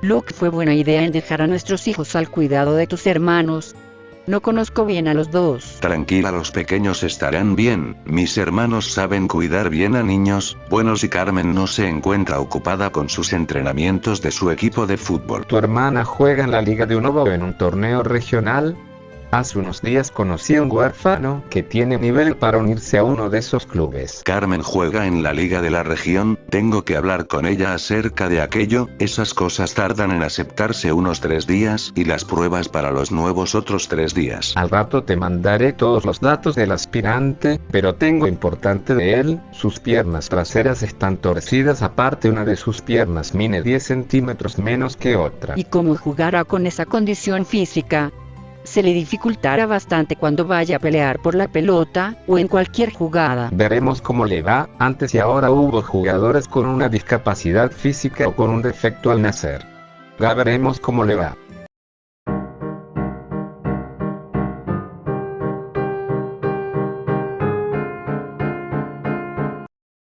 Luke, fue buena idea en dejar a nuestros hijos al cuidado de tus hermanos. No conozco bien a los dos. Tranquila, los pequeños estarán bien, mis hermanos saben cuidar bien a niños buenos y Carmen no se encuentra ocupada con sus entrenamientos de su equipo de fútbol. ¿Tu hermana juega en la Liga de Unova o en un torneo regional? Hace unos días conocí a un huérfano que tiene nivel para unirse a uno de esos clubes. Carmen juega en la liga de la región, tengo que hablar con ella acerca de aquello, esas cosas tardan en aceptarse unos 3 días y las pruebas para los nuevos otros 3 días. Al rato te mandaré todos los datos del aspirante, pero tengo importante de él, sus piernas traseras están torcidas, aparte una de sus piernas mide 10 centímetros menos que otra. ¿Y cómo jugará con esa condición física? Se le dificultará bastante cuando vaya a pelear por la pelota, o en cualquier jugada. Veremos cómo le va. Antes y ahora hubo jugadores con una discapacidad física o con un defecto al nacer. Ya veremos cómo le va.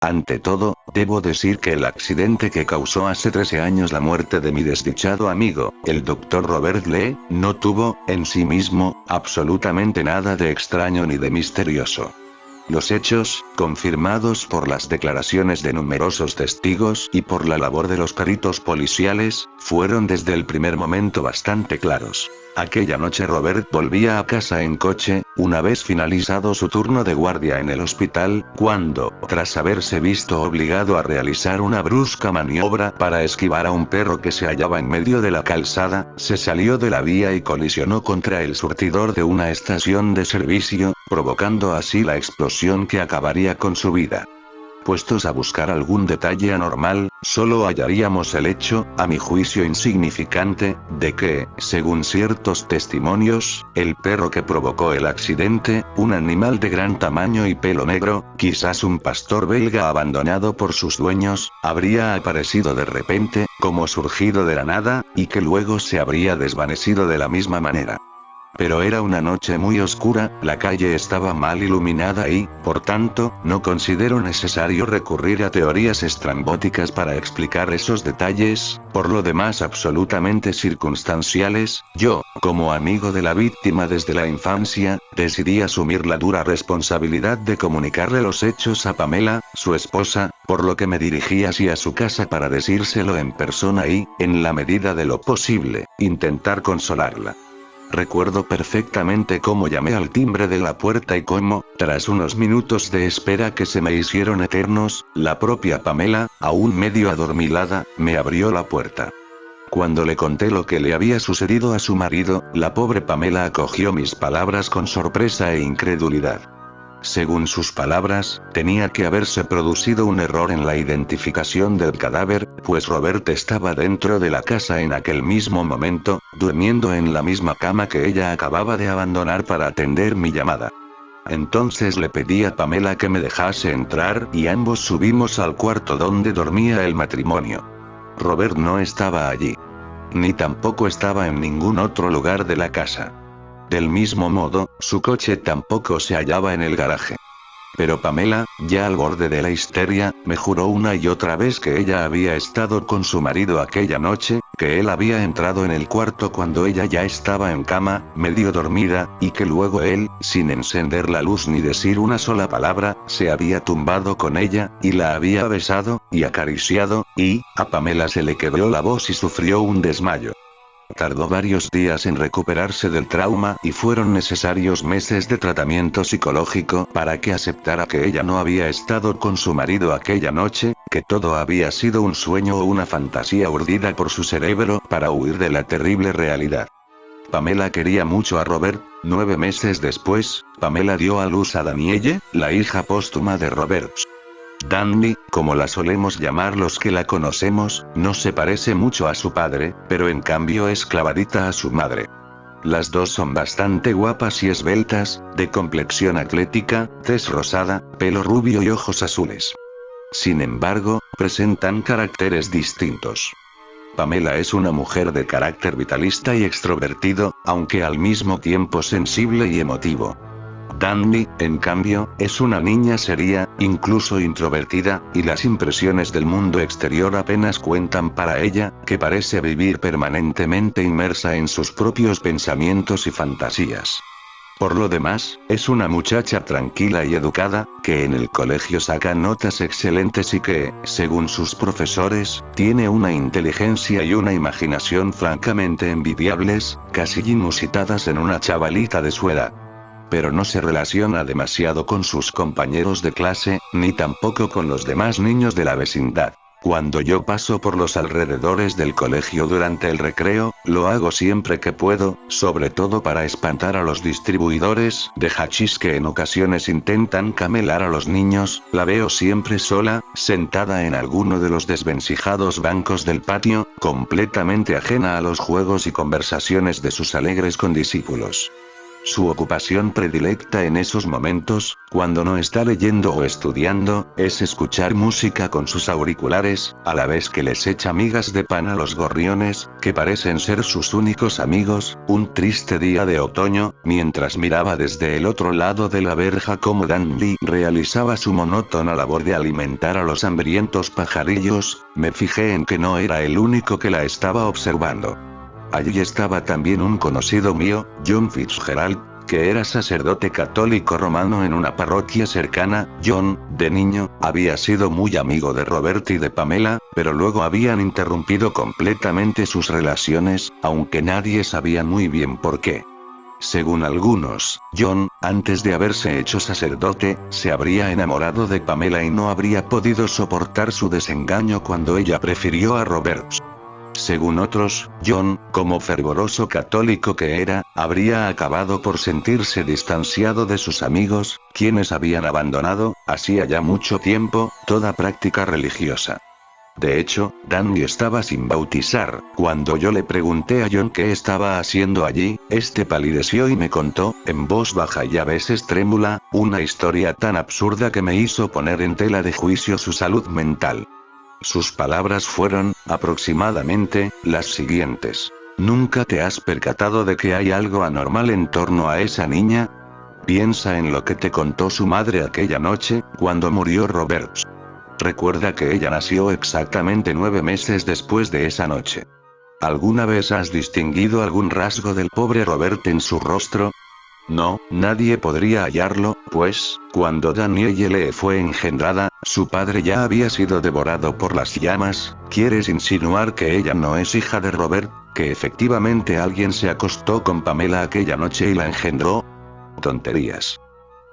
Ante todo, debo decir que el accidente que causó hace 13 años la muerte de mi desdichado amigo, el Dr. Robert Lee, no tuvo, en sí mismo, absolutamente nada de extraño ni de misterioso. Los hechos, confirmados por las declaraciones de numerosos testigos y por la labor de los peritos policiales, fueron desde el primer momento bastante claros. Aquella noche Robert volvía a casa en coche, una vez finalizado su turno de guardia en el hospital, cuando, tras haberse visto obligado a realizar una brusca maniobra para esquivar a un perro que se hallaba en medio de la calzada, se salió de la vía y colisionó contra el surtidor de una estación de servicio, provocando así la explosión que acabaría con su vida. Puestos a buscar algún detalle anormal, solo hallaríamos el hecho, a mi juicio insignificante, de que, según ciertos testimonios, el perro que provocó el accidente, un animal de gran tamaño y pelo negro, quizás un pastor belga abandonado por sus dueños, habría aparecido de repente, como surgido de la nada, y que luego se habría desvanecido de la misma manera. Pero era una noche muy oscura, la calle estaba mal iluminada y, por tanto, no considero necesario recurrir a teorías estrambóticas para explicar esos detalles, por lo demás absolutamente circunstanciales. Yo, como amigo de la víctima desde la infancia, decidí asumir la dura responsabilidad de comunicarle los hechos a Pamela, su esposa, por lo que me dirigí hacia su casa para decírselo en persona y, en la medida de lo posible, intentar consolarla. Recuerdo perfectamente cómo llamé al timbre de la puerta y cómo, tras unos minutos de espera que se me hicieron eternos, la propia Pamela, aún medio adormilada, me abrió la puerta. Cuando le conté lo que le había sucedido a su marido, la pobre Pamela acogió mis palabras con sorpresa e incredulidad. Según sus palabras, tenía que haberse producido un error en la identificación del cadáver, pues Robert estaba dentro de la casa en aquel mismo momento, durmiendo en la misma cama que ella acababa de abandonar para atender mi llamada. Entonces le pedí a Pamela que me dejase entrar y ambos subimos al cuarto donde dormía el matrimonio. Robert no estaba allí. Ni tampoco estaba en ningún otro lugar de la casa. Del mismo modo, su coche tampoco se hallaba en el garaje. Pero Pamela, ya al borde de la histeria, me juró una y otra vez que ella había estado con su marido aquella noche, que él había entrado en el cuarto cuando ella ya estaba en cama, medio dormida, y que luego él, sin encender la luz ni decir una sola palabra, se había tumbado con ella, y la había besado, y acariciado, y, a Pamela se le quebró la voz y sufrió un desmayo. Tardó varios días en recuperarse del trauma y fueron necesarios meses de tratamiento psicológico para que aceptara que ella no había estado con su marido aquella noche, que todo había sido un sueño o una fantasía urdida por su cerebro para huir de la terrible realidad. Pamela quería mucho a Robert. 9 meses después, Pamela dio a luz a Danielle, la hija póstuma de Robert. Danny, como la solemos llamar los que la conocemos, no se parece mucho a su padre, pero en cambio es clavadita a su madre. Las dos son bastante guapas y esbeltas, de complexión atlética, tez rosada, pelo rubio y ojos azules. Sin embargo, presentan caracteres distintos. Pamela es una mujer de carácter vitalista y extrovertido, aunque al mismo tiempo sensible y emotivo. Danny, en cambio, es una niña seria, incluso introvertida, y las impresiones del mundo exterior apenas cuentan para ella, que parece vivir permanentemente inmersa en sus propios pensamientos y fantasías. Por lo demás, es una muchacha tranquila y educada, que en el colegio saca notas excelentes y que, según sus profesores, tiene una inteligencia y una imaginación francamente envidiables, casi inusitadas en una chavalita de su edad. Pero no se relaciona demasiado con sus compañeros de clase, ni tampoco con los demás niños de la vecindad. Cuando yo paso por los alrededores del colegio durante el recreo, lo hago siempre que puedo, sobre todo para espantar a los distribuidores de hachís que en ocasiones intentan camelar a los niños. La veo siempre sola, sentada en alguno de los desvencijados bancos del patio, completamente ajena a los juegos y conversaciones de sus alegres condiscípulos. Su ocupación predilecta en esos momentos, cuando no está leyendo o estudiando, es escuchar música con sus auriculares, a la vez que les echa migas de pan a los gorriones, que parecen ser sus únicos amigos. Un triste día de otoño, mientras miraba desde el otro lado de la verja cómo Danny realizaba su monótona labor de alimentar a los hambrientos pajarillos, me fijé en que no era el único que la estaba observando. Allí estaba también un conocido mío, John Fitzgerald, que era sacerdote católico romano en una parroquia cercana. John, de niño, había sido muy amigo de Robert y de Pamela, pero luego habían interrumpido completamente sus relaciones, aunque nadie sabía muy bien por qué. Según algunos, John, antes de haberse hecho sacerdote, se habría enamorado de Pamela y no habría podido soportar su desengaño cuando ella prefirió a Robert. Según otros, John, como fervoroso católico que era, habría acabado por sentirse distanciado de sus amigos, quienes habían abandonado, hacía ya mucho tiempo, toda práctica religiosa. De hecho, Danny estaba sin bautizar. Cuando yo le pregunté a John qué estaba haciendo allí, este palideció y me contó, en voz baja y a veces trémula, una historia tan absurda que me hizo poner en tela de juicio su salud mental. Sus palabras fueron, aproximadamente, las siguientes. ¿Nunca te has percatado de que hay algo anormal en torno a esa niña? Piensa en lo que te contó su madre aquella noche, cuando murió Robert. Recuerda que ella nació exactamente 9 meses después de esa noche. ¿Alguna vez has distinguido algún rasgo del pobre Robert en su rostro? No, nadie podría hallarlo, pues, cuando Danielle fue engendrada, su padre ya había sido devorado por las llamas. ¿Quieres insinuar que ella no es hija de Robert, que efectivamente alguien se acostó con Pamela aquella noche y la engendró? Tonterías.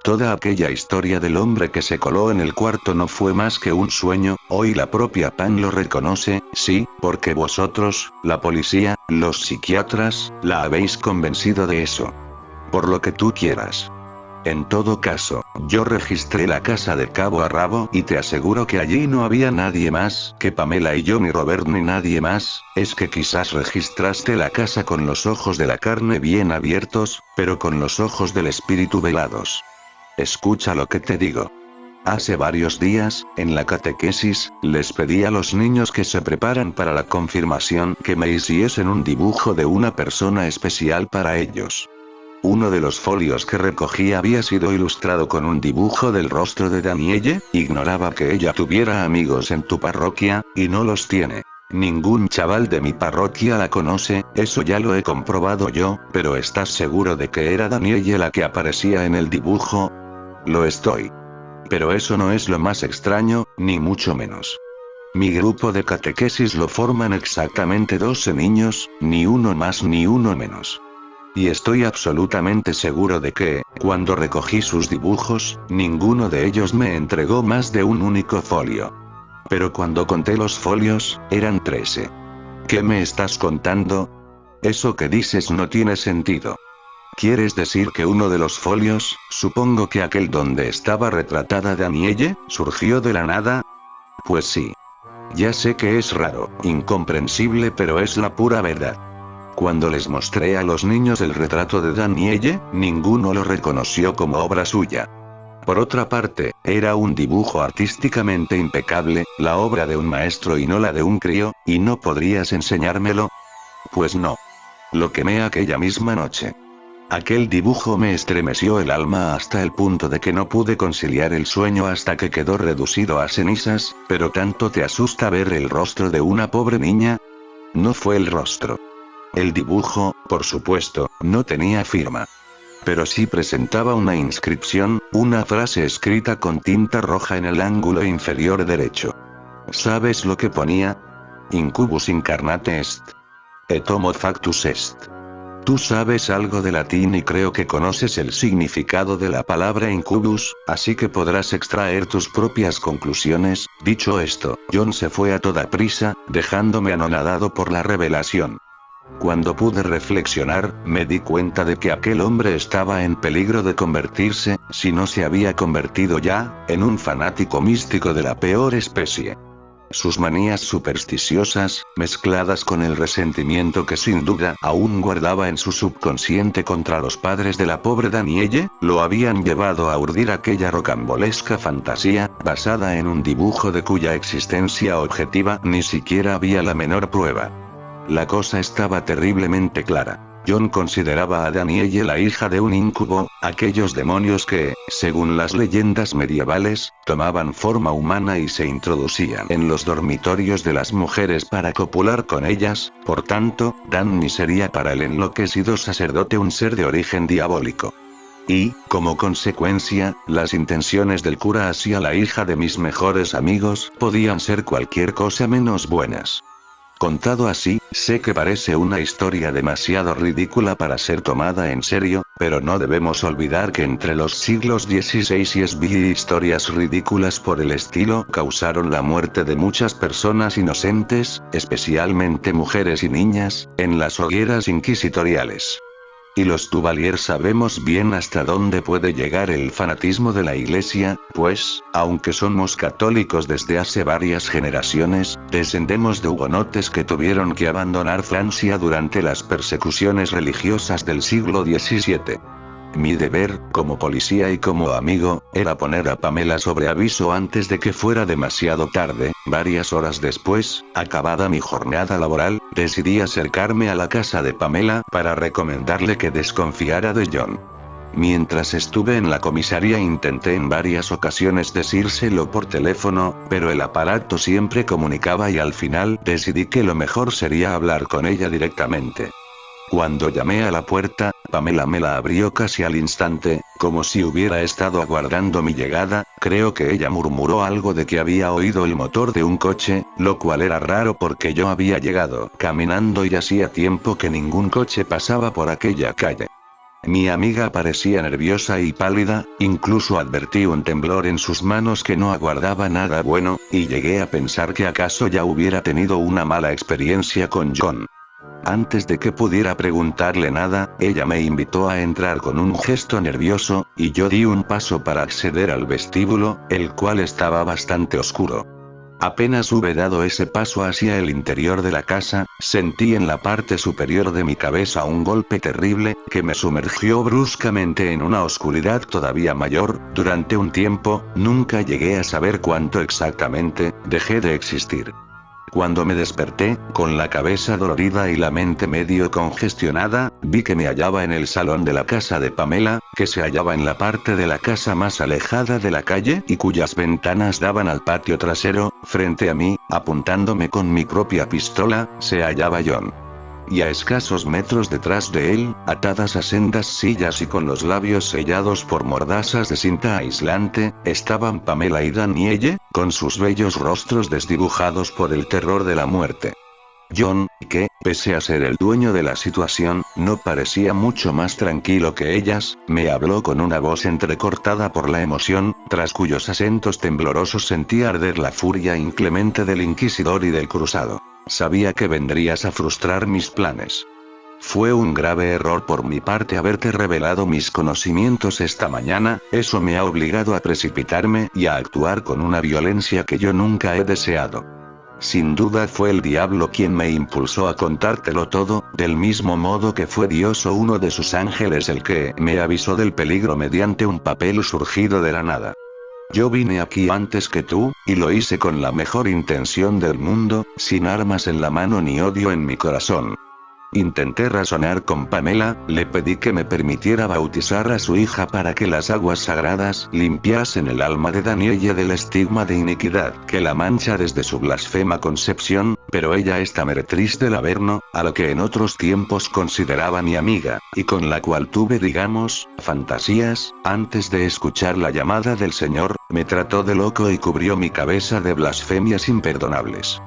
Toda aquella historia del hombre que se coló en el cuarto no fue más que un sueño. Hoy la propia Pam lo reconoce, sí, porque vosotros, la policía, los psiquiatras, la habéis convencido de eso. Por lo que tú quieras. En todo caso, yo registré la casa de cabo a rabo y te aseguro que allí no había nadie más que Pamela y yo, ni Robert ni nadie más. Es que quizás registraste la casa con los ojos de la carne bien abiertos, pero con los ojos del espíritu velados. Escucha lo que te digo. Hace varios días, en la catequesis, les pedí a los niños que se preparan para la confirmación que me hiciesen un dibujo de una persona especial para ellos. Uno de los folios que recogí había sido ilustrado con un dibujo del rostro de Danielle. Ignoraba que ella tuviera amigos en tu parroquia, y no los tiene. Ningún chaval de mi parroquia la conoce, eso ya lo he comprobado yo, pero ¿estás seguro de que era Danielle la que aparecía en el dibujo? Lo estoy. Pero eso no es lo más extraño, ni mucho menos. Mi grupo de catequesis lo forman exactamente 12 niños, ni uno más ni uno menos. Y estoy absolutamente seguro de que, cuando recogí sus dibujos, ninguno de ellos me entregó más de un único folio. Pero cuando conté los folios, eran 13. ¿Qué me estás contando? Eso que dices no tiene sentido. ¿Quieres decir que uno de los folios, supongo que aquel donde estaba retratada Danielle, surgió de la nada? Pues sí. Ya sé que es raro, incomprensible, pero es la pura verdad. Cuando les mostré a los niños el retrato de Danielle, ninguno lo reconoció como obra suya. Por otra parte, era un dibujo artísticamente impecable, la obra de un maestro y no la de un crío. ¿Y no podrías enseñármelo? Pues no. Lo quemé aquella misma noche. Aquel dibujo me estremeció el alma hasta el punto de que no pude conciliar el sueño hasta que quedó reducido a cenizas, pero ¿tanto te asusta ver el rostro de una pobre niña? No fue el rostro. El dibujo, por supuesto, no tenía firma. Pero sí presentaba una inscripción, una frase escrita con tinta roja en el ángulo inferior derecho. ¿Sabes lo que ponía? Incubus incarnate est. Et homo factus est. Tú sabes algo de latín y creo que conoces el significado de la palabra incubus, así que podrás extraer tus propias conclusiones. Dicho esto, John se fue a toda prisa, dejándome anonadado por la revelación. Cuando pude reflexionar, me di cuenta de que aquel hombre estaba en peligro de convertirse, si no se había convertido ya, en un fanático místico de la peor especie. Sus manías supersticiosas, mezcladas con el resentimiento que sin duda aún guardaba en su subconsciente contra los padres de la pobre Danielle, lo habían llevado a urdir aquella rocambolesca fantasía, basada en un dibujo de cuya existencia objetiva ni siquiera había la menor prueba. La cosa estaba terriblemente clara. John consideraba a Danielle la hija de un incubo, aquellos demonios que, según las leyendas medievales, tomaban forma humana y se introducían en los dormitorios de las mujeres para copular con ellas. Por tanto, Danny sería para el enloquecido sacerdote un ser de origen diabólico. Y, como consecuencia, las intenciones del cura hacia la hija de mis mejores amigos podían ser cualquier cosa menos buenas. Contado así, sé que parece una historia demasiado ridícula para ser tomada en serio, pero no debemos olvidar que entre los siglos XVI y XVII historias ridículas por el estilo causaron la muerte de muchas personas inocentes, especialmente mujeres y niñas, en las hogueras inquisitoriales. Y los Duvalier sabemos bien hasta dónde puede llegar el fanatismo de la Iglesia, pues, aunque somos católicos desde hace varias generaciones, descendemos de hugonotes que tuvieron que abandonar Francia durante las persecuciones religiosas del siglo XVII. Mi deber, como policía y como amigo, era poner a Pamela sobre aviso antes de que fuera demasiado tarde. Varias horas después, acabada mi jornada laboral, decidí acercarme a la casa de Pamela para recomendarle que desconfiara de John. Mientras estuve en la comisaría intenté en varias ocasiones decírselo por teléfono, pero el aparato siempre comunicaba y al final decidí que lo mejor sería hablar con ella directamente. Cuando llamé a la puerta, Pamela me la abrió casi al instante, como si hubiera estado aguardando mi llegada. Creo que ella murmuró algo de que había oído el motor de un coche, lo cual era raro porque yo había llegado caminando y hacía tiempo que ningún coche pasaba por aquella calle. Mi amiga parecía nerviosa y pálida, incluso advertí un temblor en sus manos que no aguardaba nada bueno, y llegué a pensar que acaso ya hubiera tenido una mala experiencia con John. Antes de que pudiera preguntarle nada, ella me invitó a entrar con un gesto nervioso, y yo di un paso para acceder al vestíbulo, el cual estaba bastante oscuro. Apenas hube dado ese paso hacia el interior de la casa, sentí en la parte superior de mi cabeza un golpe terrible, que me sumergió bruscamente en una oscuridad todavía mayor. Durante un tiempo, nunca llegué a saber cuánto exactamente, dejé de existir. Cuando me desperté, con la cabeza dolorida y la mente medio congestionada, vi que me hallaba en el salón de la casa de Pamela, que se hallaba en la parte de la casa más alejada de la calle y cuyas ventanas daban al patio trasero. Frente a mí, apuntándome con mi propia pistola, se hallaba John. Y a escasos metros detrás de él, atadas a sendas sillas y con los labios sellados por mordazas de cinta aislante, estaban Pamela y Danielle, con sus bellos rostros desdibujados por el terror de la muerte. John, que, pese a ser el dueño de la situación, no parecía mucho más tranquilo que ellas, me habló con una voz entrecortada por la emoción, tras cuyos acentos temblorosos sentí arder la furia inclemente del inquisidor y del cruzado. Sabía que vendrías a frustrar mis planes. Fue un grave error por mi parte haberte revelado mis conocimientos esta mañana, eso me ha obligado a precipitarme y a actuar con una violencia que yo nunca he deseado. Sin duda fue el diablo quien me impulsó a contártelo todo, del mismo modo que fue Dios o uno de sus ángeles el que me avisó del peligro mediante un papel surgido de la nada. Yo vine aquí antes que tú, y lo hice con la mejor intención del mundo, sin armas en la mano ni odio en mi corazón. Intenté razonar con Pamela, le pedí que me permitiera bautizar a su hija para que las aguas sagradas limpiasen el alma de Danielle del estigma de iniquidad que la mancha desde su blasfema concepción, pero ella, esta meretriz del Averno, a lo que en otros tiempos consideraba mi amiga, y con la cual tuve, digamos, fantasías, antes de escuchar la llamada del Señor, me trató de loco y cubrió mi cabeza de blasfemias imperdonables.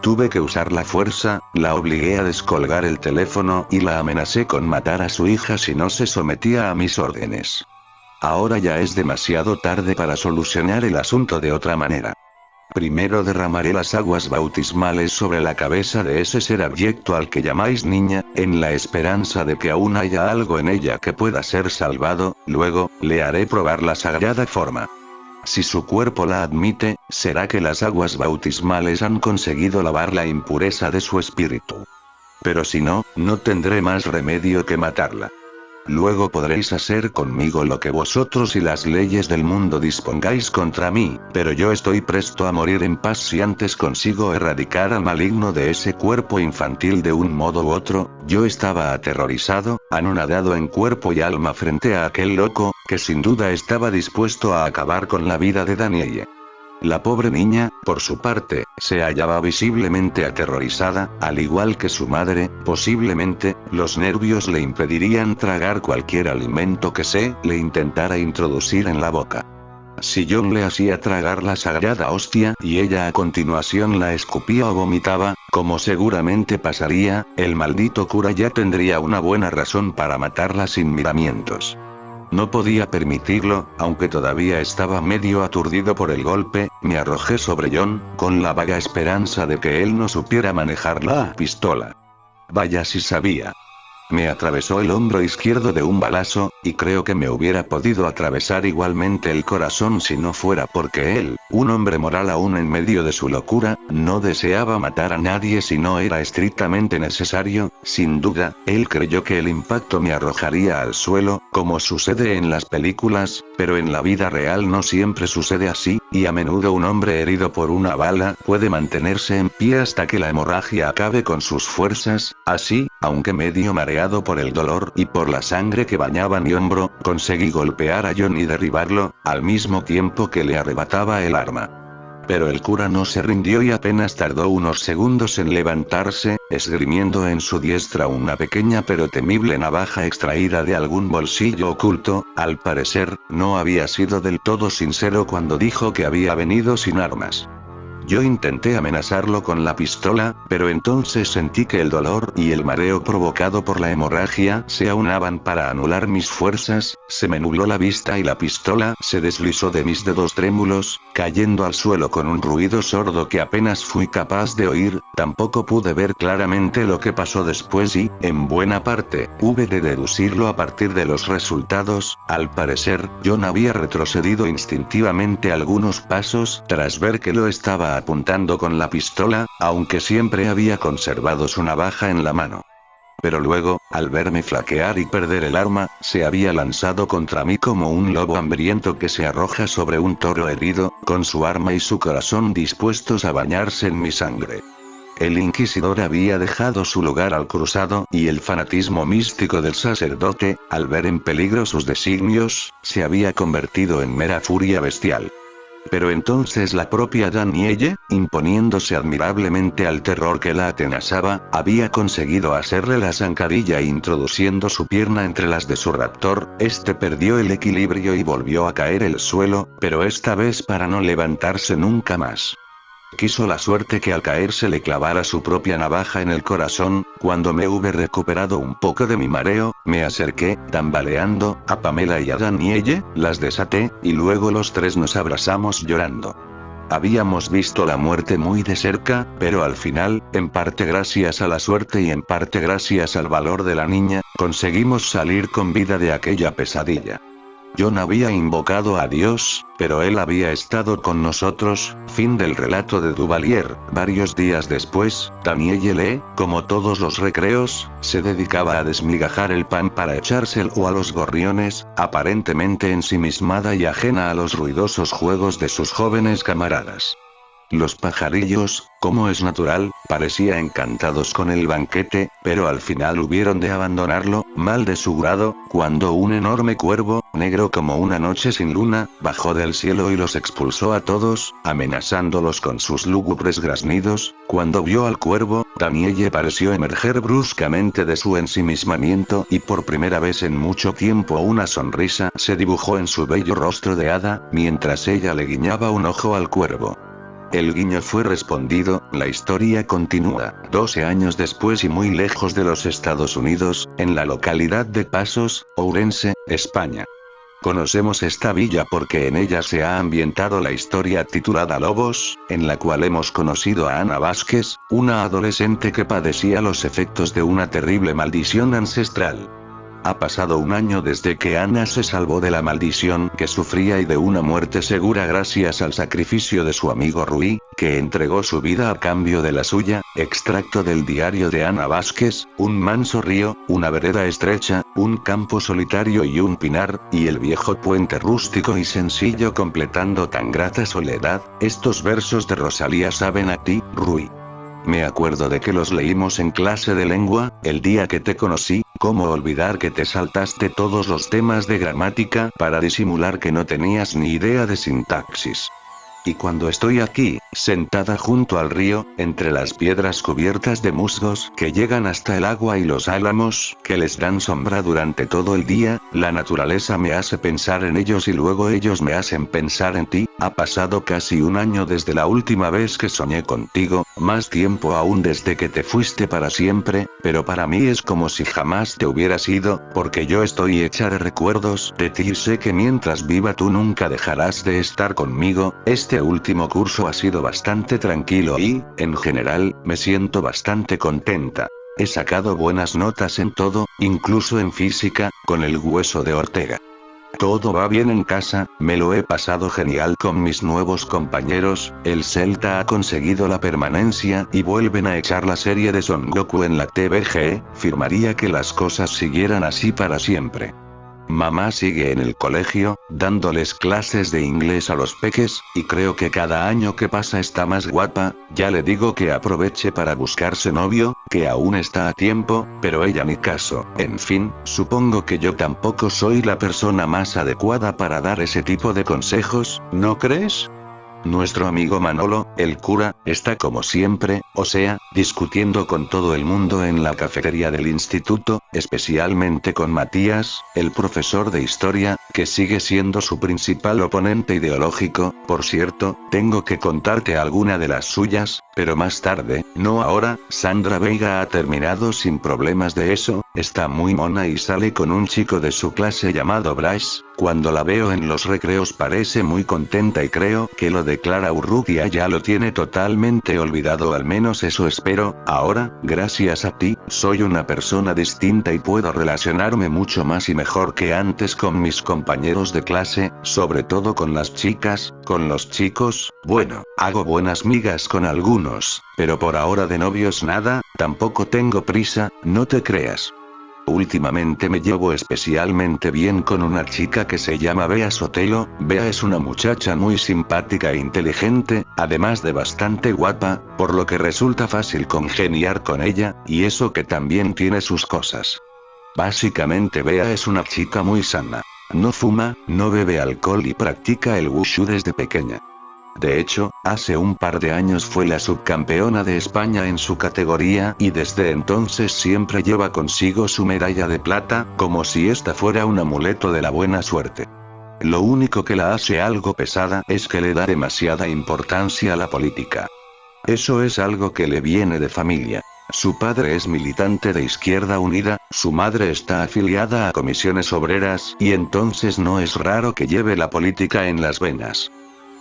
Tuve que usar la fuerza, la obligué a descolgar el teléfono y la amenacé con matar a su hija si no se sometía a mis órdenes. Ahora ya es demasiado tarde para solucionar el asunto de otra manera. Primero derramaré las aguas bautismales sobre la cabeza de ese ser abyecto al que llamáis niña, en la esperanza de que aún haya algo en ella que pueda ser salvado, luego, le haré probar la sagrada forma. Si su cuerpo la admite, será que las aguas bautismales han conseguido lavar la impureza de su espíritu. Pero si no, no tendré más remedio que matarla. Luego podréis hacer conmigo lo que vosotros y las leyes del mundo dispongáis contra mí, pero yo estoy presto a morir en paz si antes consigo erradicar al maligno de ese cuerpo infantil de un modo u otro. Yo estaba aterrorizado, anonadado en cuerpo y alma frente a aquel loco, que sin duda estaba dispuesto a acabar con la vida de Danielle. La pobre niña, por su parte, se hallaba visiblemente aterrorizada, al igual que su madre. Posiblemente, los nervios le impedirían tragar cualquier alimento que se le intentara introducir en la boca. Si John le hacía tragar la sagrada hostia y ella a continuación la escupía o vomitaba, como seguramente pasaría, el maldito cura ya tendría una buena razón para matarla sin miramientos. No podía permitirlo, aunque todavía estaba medio aturdido por el golpe, me arrojé sobre John, con la vaga esperanza de que él no supiera manejar la pistola. Vaya si sabía. Me atravesó el hombro izquierdo de un balazo, y creo que me hubiera podido atravesar igualmente el corazón si no fuera porque él, un hombre moral aún en medio de su locura, no deseaba matar a nadie si no era estrictamente necesario. Sin duda, él creyó que el impacto me arrojaría al suelo, como sucede en las películas, pero en la vida real no siempre sucede así, y a menudo un hombre herido por una bala puede mantenerse en pie hasta que la hemorragia acabe con sus fuerzas. Así, aunque medio mareado por el dolor y por la sangre que bañaba mi hombro, conseguí golpear a John y derribarlo, al mismo tiempo que le arrebataba el arma. Pero el cura no se rindió y apenas tardó unos segundos en levantarse, esgrimiendo en su diestra una pequeña pero temible navaja extraída de algún bolsillo oculto. Al parecer, no había sido del todo sincero cuando dijo que había venido sin armas. Yo intenté amenazarlo con la pistola, pero entonces sentí que el dolor y el mareo provocado por la hemorragia se aunaban para anular mis fuerzas, se me nubló la vista y la pistola se deslizó de mis dedos trémulos, cayendo al suelo con un ruido sordo que apenas fui capaz de oír. Tampoco pude ver claramente lo que pasó después y, en buena parte, hube de deducirlo a partir de los resultados. Al parecer, John había retrocedido instintivamente algunos pasos tras ver que lo estaba apuntando con la pistola, aunque siempre había conservado su navaja en la mano. Pero luego, al verme flaquear y perder el arma, se había lanzado contra mí como un lobo hambriento que se arroja sobre un toro herido, con su arma y su corazón dispuestos a bañarse en mi sangre. El inquisidor había dejado su lugar al cruzado, y el fanatismo místico del sacerdote, al ver en peligro sus designios, se había convertido en mera furia bestial. Pero entonces la propia Danielle, imponiéndose admirablemente al terror que la atenazaba, había conseguido hacerle la zancadilla introduciendo su pierna entre las de su raptor. Este perdió el equilibrio y volvió a caer al suelo, pero esta vez para no levantarse nunca más. Quiso la suerte que al caer se le clavara su propia navaja en el corazón. Cuando me hube recuperado un poco de mi mareo, me acerqué, tambaleando, a Pamela y a Danielle, las desaté, y luego los tres nos abrazamos llorando. Habíamos visto la muerte muy de cerca, pero al final, en parte gracias a la suerte y en parte gracias al valor de la niña, conseguimos salir con vida de aquella pesadilla. John había invocado a Dios, pero él había estado con nosotros. Fin del relato de Duvalier. Varios días después, Danielle, como todos los recreos, se dedicaba a desmigajar el pan para echárselo a los gorriones, aparentemente ensimismada y ajena a los ruidosos juegos de sus jóvenes camaradas. Los pajarillos, como es natural, parecía encantados con el banquete, pero al final hubieron de abandonarlo, mal de su grado, cuando un enorme cuervo, negro como una noche sin luna, bajó del cielo y los expulsó a todos, amenazándolos con sus lúgubres graznidos. Cuando vio al cuervo, Danielle pareció emerger bruscamente de su ensimismamiento y por primera vez en mucho tiempo una sonrisa se dibujó en su bello rostro de hada, mientras ella le guiñaba un ojo al cuervo. El guiño fue respondido, la historia continúa. 12 años después y muy lejos de los Estados Unidos, en la localidad de Pasos, Ourense, España. Conocemos esta villa porque en ella se ha ambientado la historia titulada Lobos, en la cual hemos conocido a Ana Vázquez, una adolescente que padecía los efectos de una terrible maldición ancestral. Ha pasado un año desde que Ana se salvó de la maldición que sufría y de una muerte segura gracias al sacrificio de su amigo Rui, que entregó su vida a cambio de la suya. Extracto del diario de Ana Vázquez: un manso río, una vereda estrecha, un campo solitario y un pinar, y el viejo puente rústico y sencillo completando tan grata soledad. Estos versos de Rosalía saben a ti, Rui. Me acuerdo de que los leímos en clase de lengua, el día que te conocí. ¿Cómo olvidar que te saltaste todos los temas de gramática para disimular que no tenías ni idea de sintaxis? Y cuando estoy aquí, sentada junto al río, entre las piedras cubiertas de musgos que llegan hasta el agua y los álamos que les dan sombra durante todo el día, la naturaleza me hace pensar en ellos y luego ellos me hacen pensar en ti. Ha pasado casi un año desde la última vez que soñé contigo, más tiempo aún desde que te fuiste para siempre, pero para mí es como si jamás te hubieras ido, porque yo estoy hecha de recuerdos de ti y sé que mientras viva tú nunca dejarás de estar conmigo. Este último curso ha sido bastante tranquilo y, en general, me siento bastante contenta. He sacado buenas notas en todo, incluso en física, con el hueso de Ortega. Todo va bien en casa, me lo he pasado genial con mis nuevos compañeros, el Celta ha conseguido la permanencia y vuelven a echar la serie de Son Goku en la TVG, firmaría que las cosas siguieran así para siempre. Mamá sigue en el colegio, dándoles clases de inglés a los peques, y creo que cada año que pasa está más guapa. Ya le digo que aproveche para buscarse novio, que aún está a tiempo, pero ella ni caso. En fin, supongo que yo tampoco soy la persona más adecuada para dar ese tipo de consejos, ¿no crees? Nuestro amigo Manolo, el cura, está como siempre, o sea, discutiendo con todo el mundo en la cafetería del instituto, especialmente con Matías, el profesor de historia, que sigue siendo su principal oponente ideológico. Por cierto, tengo que contarte alguna de las suyas, pero más tarde, no ahora. Sandra Veiga ha terminado sin problemas de eso, está muy mona y sale con un chico de su clase llamado Bryce. Cuando la veo en los recreos parece muy contenta y creo que lo de Clara Urrutia ya lo tiene totalmente olvidado, al menos eso espero. Ahora, gracias a ti, soy una persona distinta y puedo relacionarme mucho más y mejor que antes con mis compañeros de clase, sobre todo con las chicas. Con los chicos, bueno, hago buenas migas con algunos, pero por ahora de novios nada, tampoco tengo prisa, no te creas. Últimamente me llevo especialmente bien con una chica que se llama Bea Sotelo. Bea es una muchacha muy simpática e inteligente, además de bastante guapa, por lo que resulta fácil congeniar con ella, y eso que también tiene sus cosas. Básicamente Bea es una chica muy sana. No fuma, no bebe alcohol y practica el wushu desde pequeña. De hecho, hace un par de años fue la subcampeona de España en su categoría y desde entonces siempre lleva consigo su medalla de plata, como si esta fuera un amuleto de la buena suerte. Lo único que la hace algo pesada es que le da demasiada importancia a la política. Eso es algo que le viene de familia. Su padre es militante de Izquierda Unida, su madre está afiliada a Comisiones Obreras y entonces no es raro que lleve la política en las venas.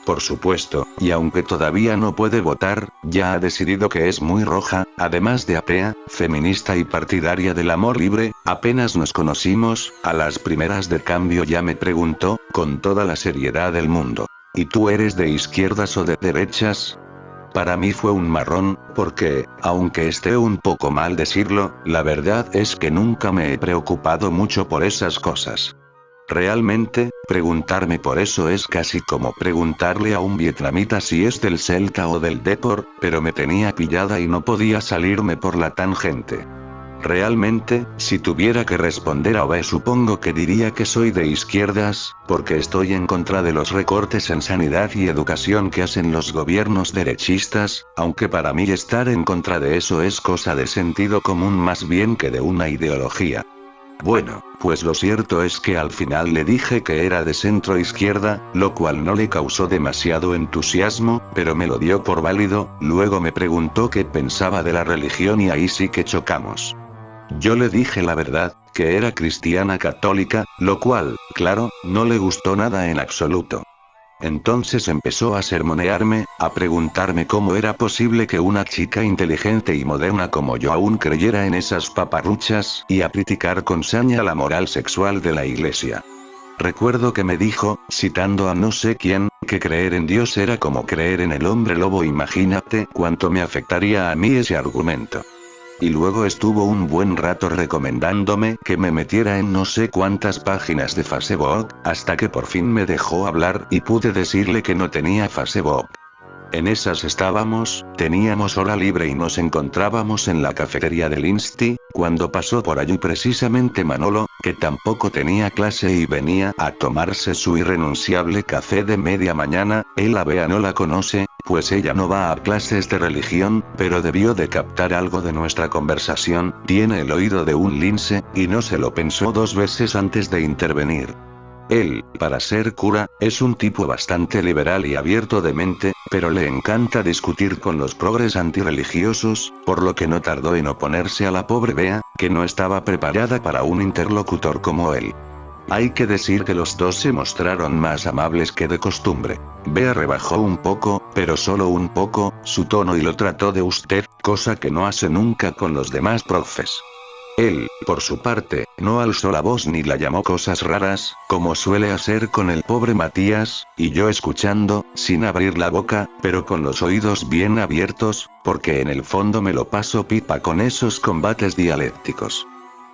Por supuesto, y aunque todavía no puede votar, ya ha decidido que es muy roja, además de atea, feminista y partidaria del amor libre. Apenas nos conocimos, a las primeras de cambio ya me preguntó, con toda la seriedad del mundo: ¿y tú eres de izquierdas o de derechas? Para mí fue un marrón, porque, aunque esté un poco mal decirlo, la verdad es que nunca me he preocupado mucho por esas cosas. Realmente, preguntarme por eso es casi como preguntarle a un vietnamita si es del Celta o del Depor, pero me tenía pillada y no podía salirme por la tangente. Realmente, si tuviera que responder a B, supongo que diría que soy de izquierdas, porque estoy en contra de los recortes en sanidad y educación que hacen los gobiernos derechistas, aunque para mí estar en contra de eso es cosa de sentido común más bien que de una ideología. Bueno, pues lo cierto es que al final le dije que era de centro izquierda, lo cual no le causó demasiado entusiasmo, pero me lo dio por válido. Luego me preguntó qué pensaba de la religión y ahí sí que chocamos. Yo le dije la verdad, que era cristiana católica, lo cual, claro, no le gustó nada en absoluto. Entonces empezó a sermonearme, a preguntarme cómo era posible que una chica inteligente y moderna como yo aún creyera en esas paparruchas, y a criticar con saña la moral sexual de la iglesia. Recuerdo que me dijo, citando a no sé quién, que creer en Dios era como creer en el hombre lobo. Imagínate cuánto me afectaría a mí ese argumento. Y luego estuvo un buen rato recomendándome que me metiera en no sé cuántas páginas de Facebook, hasta que por fin me dejó hablar y pude decirle que no tenía Facebook. En esas estábamos, teníamos hora libre y nos encontrábamos en la cafetería del Insti, cuando pasó por allí precisamente Manolo, que tampoco tenía clase y venía a tomarse su irrenunciable café de media mañana. Él a Bea no la conoce, pues ella no va a clases de religión, pero debió de captar algo de nuestra conversación. Tiene el oído de un lince, y no se lo pensó dos veces antes de intervenir. Él, para ser cura, es un tipo bastante liberal y abierto de mente, pero le encanta discutir con los progres antirreligiosos, por lo que no tardó en oponerse a la pobre Bea, que no estaba preparada para un interlocutor como él. Hay que decir que los dos se mostraron más amables que de costumbre. Bea rebajó un poco, pero solo un poco, su tono y lo trató de usted, cosa que no hace nunca con los demás profes. Él, por su parte, no alzó la voz ni la llamó cosas raras, como suele hacer con el pobre Matías, y yo escuchando, sin abrir la boca, pero con los oídos bien abiertos, porque en el fondo me lo paso pipa con esos combates dialécticos.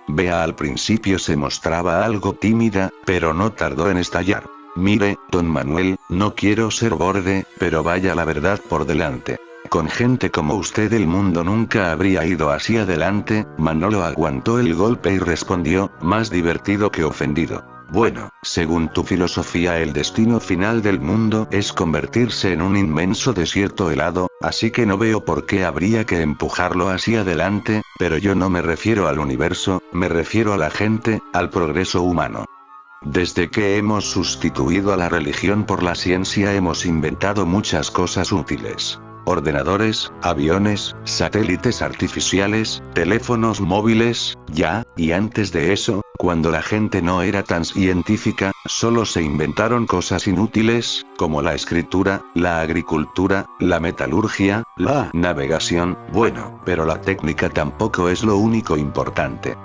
Bea al principio se mostraba algo tímida, pero no tardó en estallar. Mire, don Manuel, no quiero ser borde, pero vaya la verdad por delante. Con gente como usted el mundo nunca habría ido hacia adelante. Manolo aguantó el golpe y respondió, más divertido que ofendido. Bueno, según tu filosofía el destino final del mundo es convertirse en un inmenso desierto helado, así que no veo por qué habría que empujarlo hacia adelante, pero yo no me refiero al universo, me refiero a la gente, al progreso humano. Desde que hemos sustituido a la religión por la ciencia hemos inventado muchas cosas útiles. Ordenadores, aviones, satélites artificiales, teléfonos móviles, y antes de eso, cuando la gente no era tan científica, solo se inventaron cosas inútiles, como la escritura, la agricultura, la metalurgia, la navegación. Bueno, pero la técnica tampoco es lo único importante.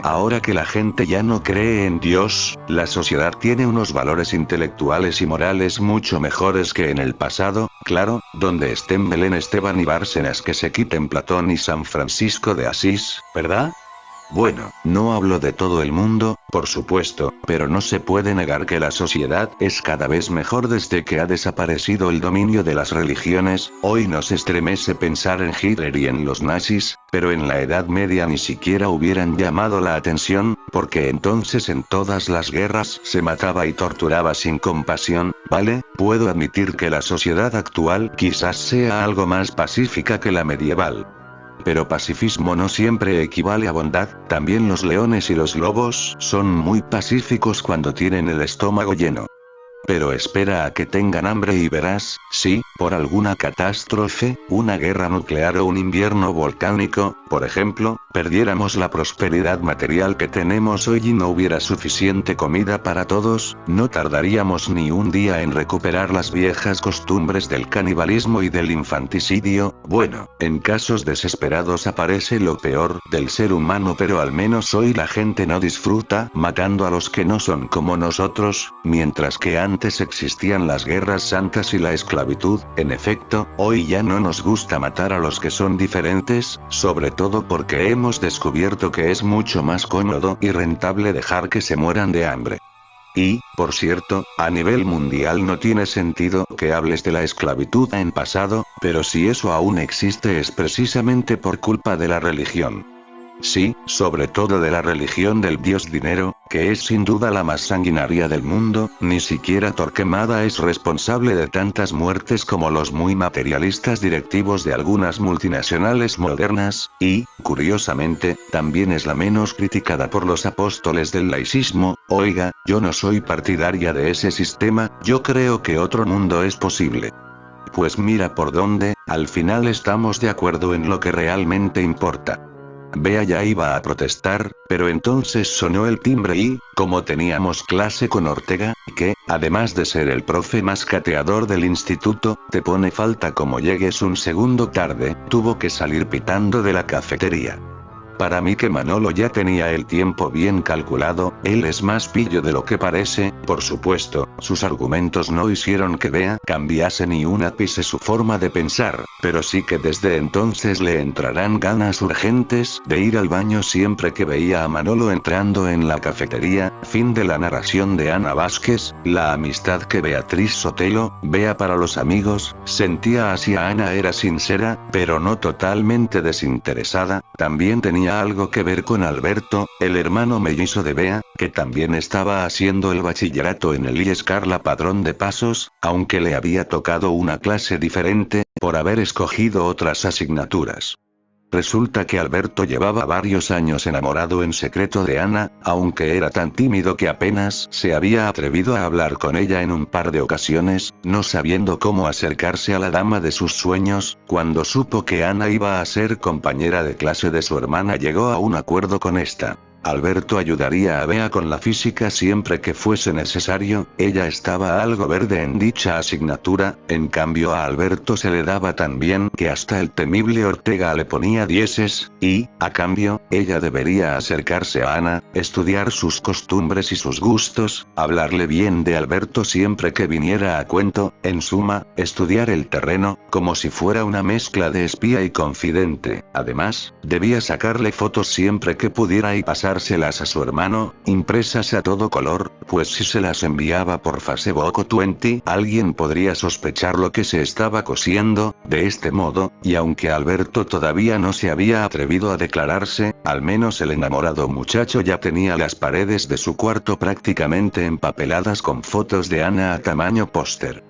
Ahora que la gente ya no cree en Dios, la sociedad tiene unos valores intelectuales y morales mucho mejores que en el pasado. Claro, donde estén Belén Esteban y Bárcenas que se quiten Platón y San Francisco de Asís, ¿verdad? Bueno, no hablo de todo el mundo, por supuesto, pero no se puede negar que la sociedad es cada vez mejor desde que ha desaparecido el dominio de las religiones. Hoy nos estremece pensar en Hitler y en los nazis, pero en la Edad Media ni siquiera hubieran llamado la atención, porque entonces en todas las guerras se mataba y torturaba sin compasión. Vale, puedo admitir que la sociedad actual quizás sea algo más pacífica que la medieval. Pero pacifismo no siempre equivale a bondad. También los leones y los lobos son muy pacíficos cuando tienen el estómago lleno. Pero espera a que tengan hambre y verás, si, por alguna catástrofe, una guerra nuclear o un invierno volcánico, por ejemplo, perdiéramos la prosperidad material que tenemos hoy y no hubiera suficiente comida para todos, no tardaríamos ni un día en recuperar las viejas costumbres del canibalismo y del infanticidio. Bueno, en casos desesperados aparece lo peor del ser humano, pero al menos hoy la gente no disfruta matando a los que no son como nosotros, mientras que antes existían las guerras santas y la esclavitud. En efecto, hoy ya no nos gusta matar a los que son diferentes, sobre todo porque hemos descubierto que es mucho más cómodo y rentable dejar que se mueran de hambre. Y, por cierto, a nivel mundial no tiene sentido que hables de la esclavitud en pasado, pero si eso aún existe es precisamente por culpa de la religión. Sí, sobre todo de la religión del dios dinero, que es sin duda la más sanguinaria del mundo. Ni siquiera Torquemada es responsable de tantas muertes como los muy materialistas directivos de algunas multinacionales modernas, y, curiosamente, también es la menos criticada por los apóstoles del laicismo. Oiga, yo no soy partidaria de ese sistema, yo creo que otro mundo es posible. Pues mira por dónde, al final estamos de acuerdo en lo que realmente importa. Bea ya iba a protestar, pero entonces sonó el timbre y, como teníamos clase con Ortega, que, además de ser el profe más cateador del instituto, te pone falta como llegues un segundo tarde, tuvo que salir pitando de la cafetería. Para mí que Manolo ya tenía el tiempo bien calculado, él es más pillo de lo que parece, por supuesto, sus argumentos no hicieron que Bea cambiase ni un ápice su forma de pensar, pero sí que desde entonces le entrarán ganas urgentes de ir al baño siempre que veía a Manolo entrando en la cafetería. Fin de la narración de Ana Vázquez. La amistad que Beatriz Sotelo, Bea para los amigos, sentía hacia Ana era sincera, pero no totalmente desinteresada. También tenía algo que ver con Alberto, el hermano mellizo de Bea, que también estaba haciendo el bachillerato en el IES Carla Padrón de Pasos, aunque le había tocado una clase diferente, por haber escogido otras asignaturas. Resulta que Alberto llevaba varios años enamorado en secreto de Ana, aunque era tan tímido que apenas se había atrevido a hablar con ella en un par de ocasiones, no sabiendo cómo acercarse a la dama de sus sueños. Cuando supo que Ana iba a ser compañera de clase de su hermana, llegó a un acuerdo con esta. Alberto ayudaría a Bea con la física siempre que fuese necesario, ella estaba algo verde en dicha asignatura, en cambio a Alberto se le daba tan bien que hasta el temible Ortega le ponía dieces, y, a cambio, ella debería acercarse a Ana, estudiar sus costumbres y sus gustos, hablarle bien de Alberto siempre que viniera a cuento, en suma, estudiar el terreno, como si fuera una mezcla de espía y confidente. Además, debía sacarle fotos siempre que pudiera y pasárselas a su hermano, impresas a todo color, pues si se las enviaba por Facebook o 20, alguien podría sospechar lo que se estaba cosiendo. De este modo, y aunque Alberto todavía no se había atrevido a declararse, al menos el enamorado muchacho ya tenía las paredes de su cuarto prácticamente empapeladas con fotos de Ana a tamaño póster.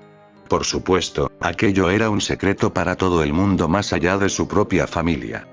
Por supuesto, aquello era un secreto para todo el mundo más allá de su propia familia.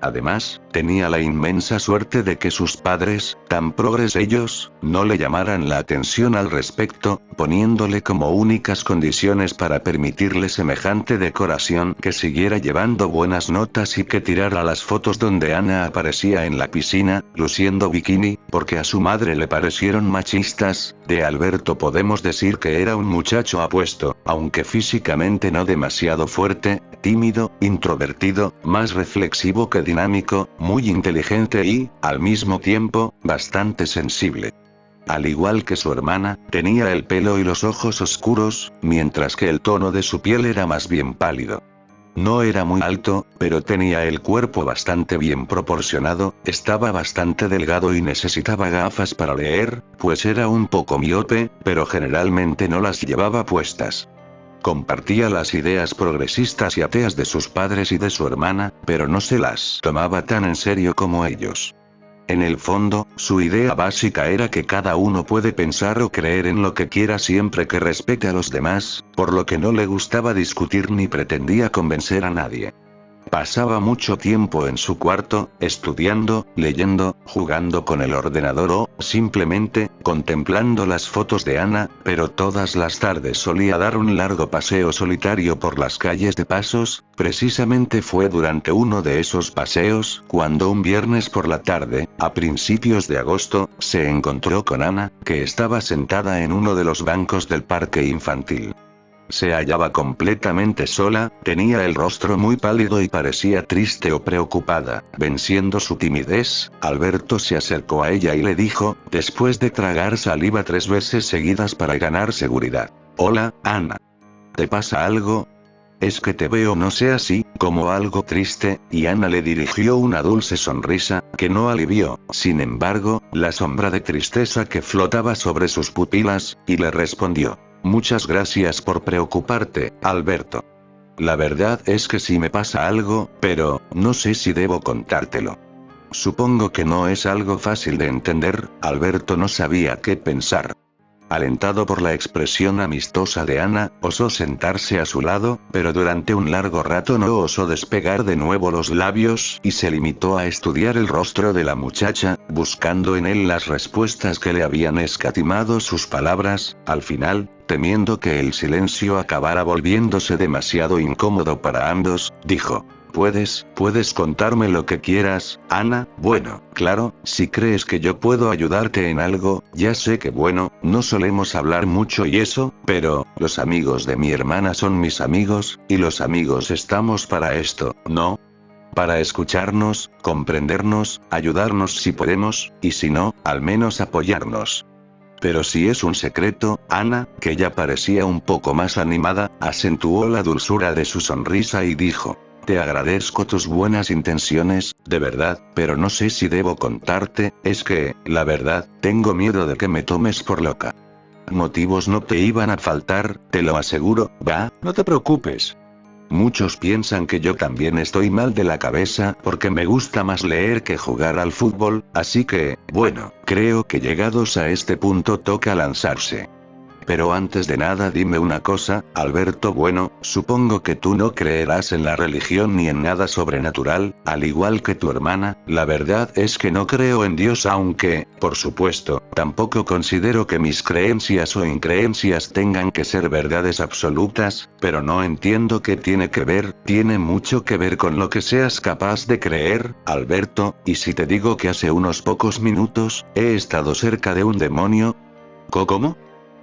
Además, tenía la inmensa suerte de que sus padres, tan progres ellos, no le llamaran la atención al respecto, poniéndole como únicas condiciones para permitirle semejante decoración que siguiera llevando buenas notas y que tirara las fotos donde Ana aparecía en la piscina, luciendo bikini, porque a su madre le parecieron machistas. De Alberto podemos decir que era un muchacho apuesto, aunque físicamente no demasiado fuerte, tímido, introvertido, más reflexivo que dinámico, muy inteligente y, al mismo tiempo, bastante sensible. Al igual que su hermana, tenía el pelo y los ojos oscuros, mientras que el tono de su piel era más bien pálido. No era muy alto, pero tenía el cuerpo bastante bien proporcionado, estaba bastante delgado y necesitaba gafas para leer, pues era un poco miope, pero generalmente no las llevaba puestas. Compartía las ideas progresistas y ateas de sus padres y de su hermana, pero no se las tomaba tan en serio como ellos. En el fondo, su idea básica era que cada uno puede pensar o creer en lo que quiera siempre que respete a los demás, por lo que no le gustaba discutir ni pretendía convencer a nadie. Pasaba mucho tiempo en su cuarto, estudiando, leyendo, jugando con el ordenador o, simplemente, contemplando las fotos de Ana, pero todas las tardes solía dar un largo paseo solitario por las calles de Pasos. Precisamente fue durante uno de esos paseos, cuando un viernes por la tarde, a principios de agosto, se encontró con Ana, que estaba sentada en uno de los bancos del parque infantil. Se hallaba completamente sola, tenía el rostro muy pálido y parecía triste o preocupada. Venciendo su timidez, Alberto se acercó a ella y le dijo, después de tragar saliva 3 veces seguidas para ganar seguridad: «Hola, Ana. ¿Te pasa algo?» Es que te veo no sé así, como algo triste, y Ana le dirigió una dulce sonrisa, que no alivió, sin embargo, la sombra de tristeza que flotaba sobre sus pupilas, y le respondió: muchas gracias por preocuparte, Alberto. La verdad es que sí me pasa algo, pero no sé si debo contártelo. Supongo que no es algo fácil de entender. Alberto no sabía qué pensar. Alentado por la expresión amistosa de Ana, osó sentarse a su lado, pero durante un largo rato no osó despegar de nuevo los labios y se limitó a estudiar el rostro de la muchacha, buscando en él las respuestas que le habían escatimado sus palabras. Al final, temiendo que el silencio acabara volviéndose demasiado incómodo para ambos, dijo: Puedes contarme lo que quieras, Ana. Bueno, claro, si crees que yo puedo ayudarte en algo. Ya sé que bueno, no solemos hablar mucho y eso, pero, los amigos de mi hermana son mis amigos, y los amigos estamos para esto, ¿no? Para escucharnos, comprendernos, ayudarnos si podemos, y si no, al menos apoyarnos. Pero si es un secreto, Ana, que ya parecía un poco más animada, acentuó la dulzura de su sonrisa y dijo: te agradezco tus buenas intenciones, de verdad, pero no sé si debo contarte. Es que, la verdad, tengo miedo de que me tomes por loca. Motivos no te iban a faltar, te lo aseguro. Va, no te preocupes. Muchos piensan que yo también estoy mal de la cabeza porque me gusta más leer que jugar al fútbol, así que, bueno, creo que llegados a este punto toca lanzarse. Pero antes de nada dime una cosa, Alberto. Bueno, supongo que tú no creerás en la religión ni en nada sobrenatural, al igual que tu hermana. La verdad es que no creo en Dios, aunque, por supuesto, tampoco considero que mis creencias o increencias tengan que ser verdades absolutas, pero no entiendo qué tiene que ver. Tiene mucho que ver con lo que seas capaz de creer, Alberto, y si te digo que hace unos pocos minutos, he estado cerca de un demonio. ¿Cómo?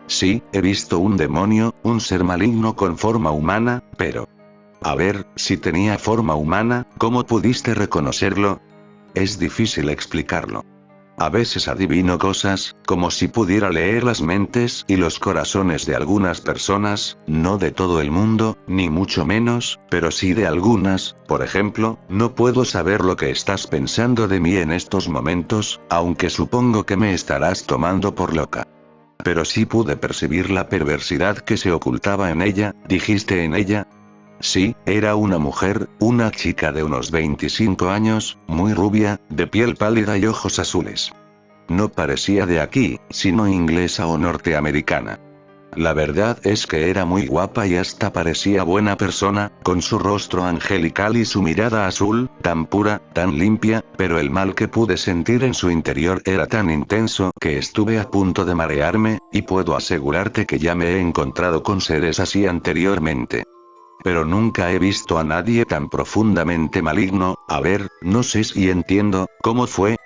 Sí, he visto un demonio, un ser maligno con forma humana, pero... A ver, si tenía forma humana, ¿cómo pudiste reconocerlo? Es difícil explicarlo. A veces adivino cosas, como si pudiera leer las mentes y los corazones de algunas personas, no de todo el mundo, ni mucho menos, pero sí de algunas. Por ejemplo, no puedo saber lo que estás pensando de mí en estos momentos, aunque supongo que me estarás tomando por loca. Pero sí pude percibir la perversidad que se ocultaba en ella. ¿Dijiste en ella? Sí, era una mujer, una chica de unos 25 años, muy rubia, de piel pálida y ojos azules. No parecía de aquí, sino inglesa o norteamericana. La verdad es que era muy guapa y hasta parecía buena persona, con su rostro angelical y su mirada azul, tan pura, tan limpia, pero el mal que pude sentir en su interior era tan intenso que estuve a punto de marearme, y puedo asegurarte que ya me he encontrado con seres así anteriormente. Pero nunca he visto a nadie tan profundamente maligno. A ver, no sé si entiendo, ¿cómo fue?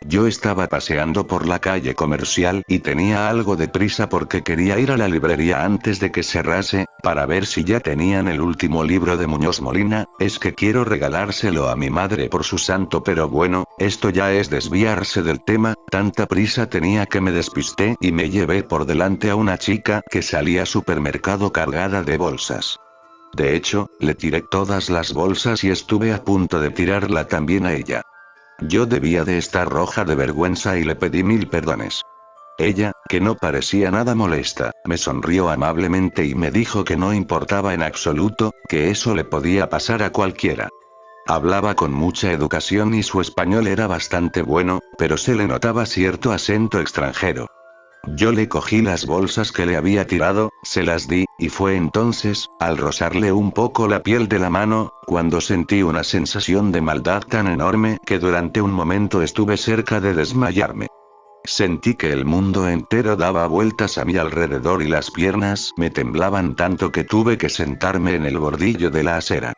Yo estaba paseando por la calle Comercial y tenía algo de prisa porque quería ir a la librería antes de que cerrase, para ver si ya tenían el último libro de Muñoz Molina. Es que quiero regalárselo a mi madre por su santo, pero bueno, esto ya es desviarse del tema. Tanta prisa tenía que me despisté y me llevé por delante a una chica que salía al supermercado cargada de bolsas. De hecho, le tiré todas las bolsas y estuve a punto de tirarla también a ella. Yo debía de estar roja de vergüenza y le pedí 1000 perdones. Ella, que no parecía nada molesta, me sonrió amablemente y me dijo que no importaba en absoluto, que eso le podía pasar a cualquiera. Hablaba con mucha educación y su español era bastante bueno, pero se le notaba cierto acento extranjero. Yo le cogí las bolsas que le había tirado, se las di, y fue entonces, al rozarle un poco la piel de la mano, cuando sentí una sensación de maldad tan enorme que durante un momento estuve cerca de desmayarme. Sentí que el mundo entero daba vueltas a mi alrededor y las piernas me temblaban tanto que tuve que sentarme en el bordillo de la acera.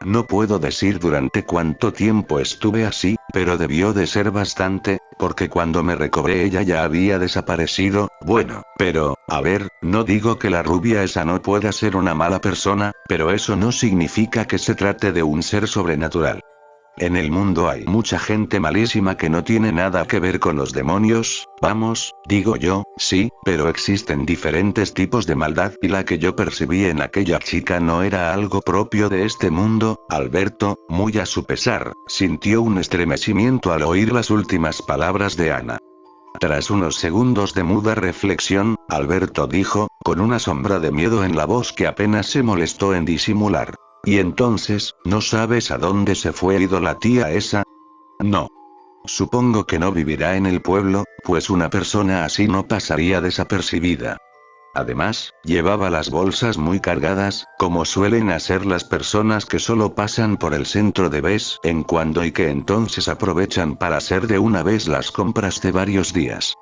No puedo decir durante cuánto tiempo estuve así, pero debió de ser bastante, porque cuando me recobré ella ya había desaparecido. Bueno, pero, a ver, no digo que la rubia esa no pueda ser una mala persona, pero eso no significa que se trate de un ser sobrenatural. En el mundo hay mucha gente malísima que no tiene nada que ver con los demonios, vamos, digo yo, sí, pero existen diferentes tipos de maldad y la que yo percibí en aquella chica no era algo propio de este mundo. Alberto, muy a su pesar, sintió un estremecimiento al oír las últimas palabras de Ana. Tras unos segundos de muda reflexión, Alberto dijo, con una sombra de miedo en la voz que apenas se molestó en disimular. ¿Y entonces, no sabes a dónde se fue ido la tía esa? No. Supongo que no vivirá en el pueblo, pues una persona así no pasaría desapercibida. Además, llevaba las bolsas muy cargadas, como suelen hacer las personas que solo pasan por el centro de vez en cuando y que entonces aprovechan para hacer de una vez las compras de varios días.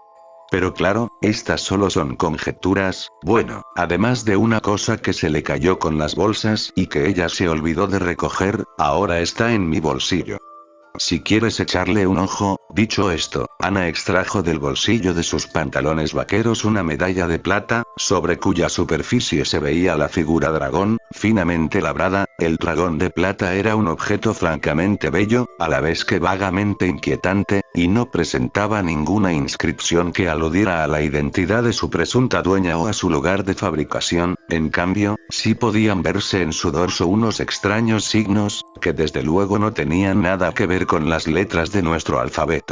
Pero claro, estas solo son conjeturas. Bueno, además de una cosa que se le cayó con las bolsas y que ella se olvidó de recoger, ahora está en mi bolsillo. Si quieres echarle un ojo. Dicho esto, Ana extrajo del bolsillo de sus pantalones vaqueros una medalla de plata, sobre cuya superficie se veía la figura dragón, finamente labrada. El dragón de plata era un objeto francamente bello, a la vez que vagamente inquietante, y no presentaba ninguna inscripción que aludiera a la identidad de su presunta dueña o a su lugar de fabricación. En cambio, sí podían verse en su dorso unos extraños signos, que desde luego no tenían nada que ver con las letras de nuestro alfabeto.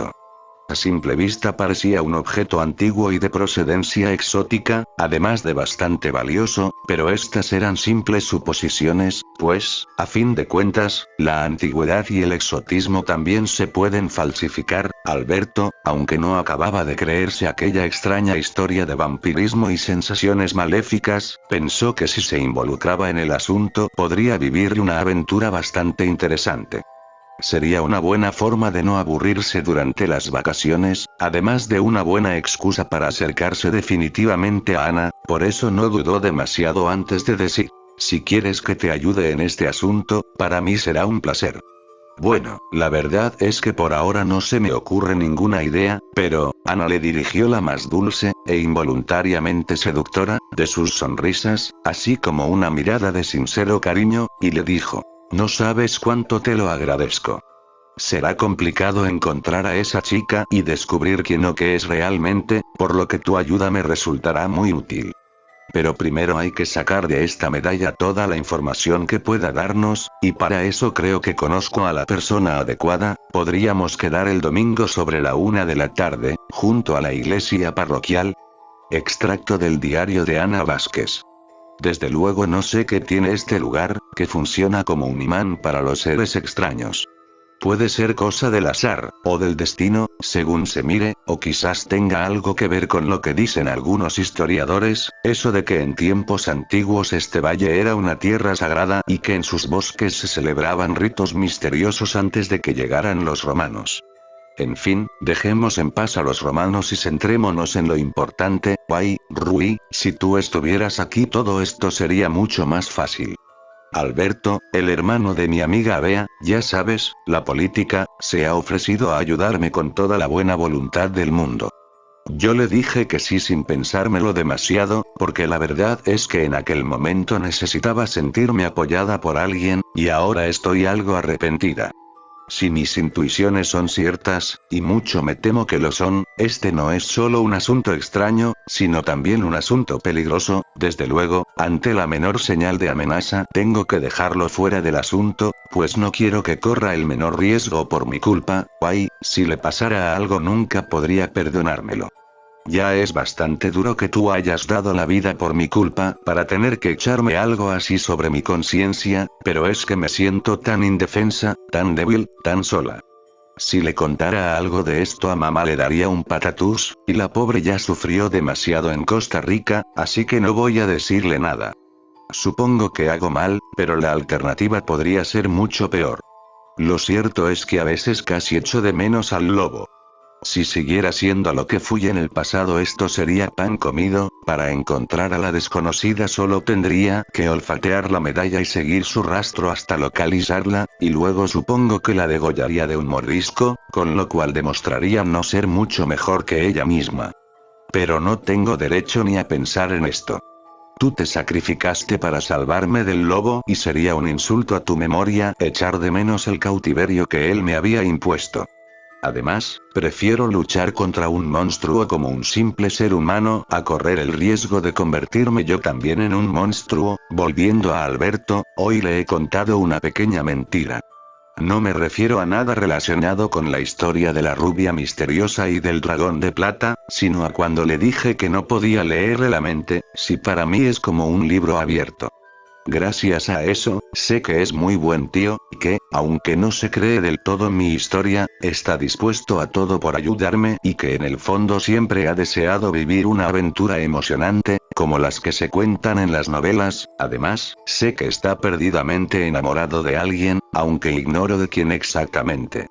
A simple vista parecía un objeto antiguo y de procedencia exótica, además de bastante valioso, pero estas eran simples suposiciones, pues, a fin de cuentas, la antigüedad y el exotismo también se pueden falsificar. Alberto, aunque no acababa de creerse aquella extraña historia de vampirismo y sensaciones maléficas, pensó que si se involucraba en el asunto podría vivir una aventura bastante interesante. Sería una buena forma de no aburrirse durante las vacaciones, además de una buena excusa para acercarse definitivamente a Ana. Por eso no dudó demasiado antes de decir: si quieres que te ayude en este asunto, para mí será un placer. Bueno, la verdad es que por ahora no se me ocurre ninguna idea, pero, Ana le dirigió la más dulce, e involuntariamente seductora, de sus sonrisas, así como una mirada de sincero cariño, y le dijo: no sabes cuánto te lo agradezco. Será complicado encontrar a esa chica y descubrir quién o qué es realmente, por lo que tu ayuda me resultará muy útil. Pero primero hay que sacar de esta medalla toda la información que pueda darnos, y para eso creo que conozco a la persona adecuada. Podríamos quedar el domingo sobre la 1 de la tarde, junto a la iglesia parroquial. Extracto del diario de Ana Vázquez. Desde luego no sé qué tiene este lugar, que funciona como un imán para los seres extraños. Puede ser cosa del azar, o del destino, según se mire, o quizás tenga algo que ver con lo que dicen algunos historiadores, eso de que en tiempos antiguos este valle era una tierra sagrada y que en sus bosques se celebraban ritos misteriosos antes de que llegaran los romanos. En fin, dejemos en paz a los romanos y centrémonos en lo importante. Ay, Rui, si tú estuvieras aquí todo esto sería mucho más fácil. Alberto, el hermano de mi amiga Bea, ya sabes, la política, se ha ofrecido a ayudarme con toda la buena voluntad del mundo. Yo le dije que sí sin pensármelo demasiado, porque la verdad es que en aquel momento necesitaba sentirme apoyada por alguien, y ahora estoy algo arrepentida. Si mis intuiciones son ciertas, y mucho me temo que lo son, este no es solo un asunto extraño, sino también un asunto peligroso. Desde luego, ante la menor señal de amenaza tengo que dejarlo fuera del asunto, pues no quiero que corra el menor riesgo por mi culpa. Ay, si le pasara algo nunca podría perdonármelo. Ya es bastante duro que tú hayas dado la vida por mi culpa, para tener que echarme algo así sobre mi conciencia, pero es que me siento tan indefensa, tan débil, tan sola. Si le contara algo de esto a mamá le daría un patatús, y la pobre ya sufrió demasiado en Costa Rica, así que no voy a decirle nada. Supongo que hago mal, pero la alternativa podría ser mucho peor. Lo cierto es que a veces casi echo de menos al lobo. Si siguiera siendo lo que fui en el pasado esto sería pan comido. Para encontrar a la desconocida solo tendría que olfatear la medalla y seguir su rastro hasta localizarla, y luego supongo que la degollaría de un mordisco, con lo cual demostraría no ser mucho mejor que ella misma. Pero no tengo derecho ni a pensar en esto. Tú te sacrificaste para salvarme del lobo y sería un insulto a tu memoria echar de menos el cautiverio que él me había impuesto. Además, prefiero luchar contra un monstruo como un simple ser humano a correr el riesgo de convertirme yo también en un monstruo. Volviendo a Alberto, hoy le he contado una pequeña mentira. No me refiero a nada relacionado con la historia de la rubia misteriosa y del dragón de plata, sino a cuando le dije que no podía leerle la mente, si para mí es como un libro abierto. Gracias a eso, sé que es muy buen tío, y que, aunque no se cree del todo mi historia, está dispuesto a todo por ayudarme y que en el fondo siempre ha deseado vivir una aventura emocionante, como las que se cuentan en las novelas. Además, sé que está perdidamente enamorado de alguien, aunque ignoro de quién exactamente.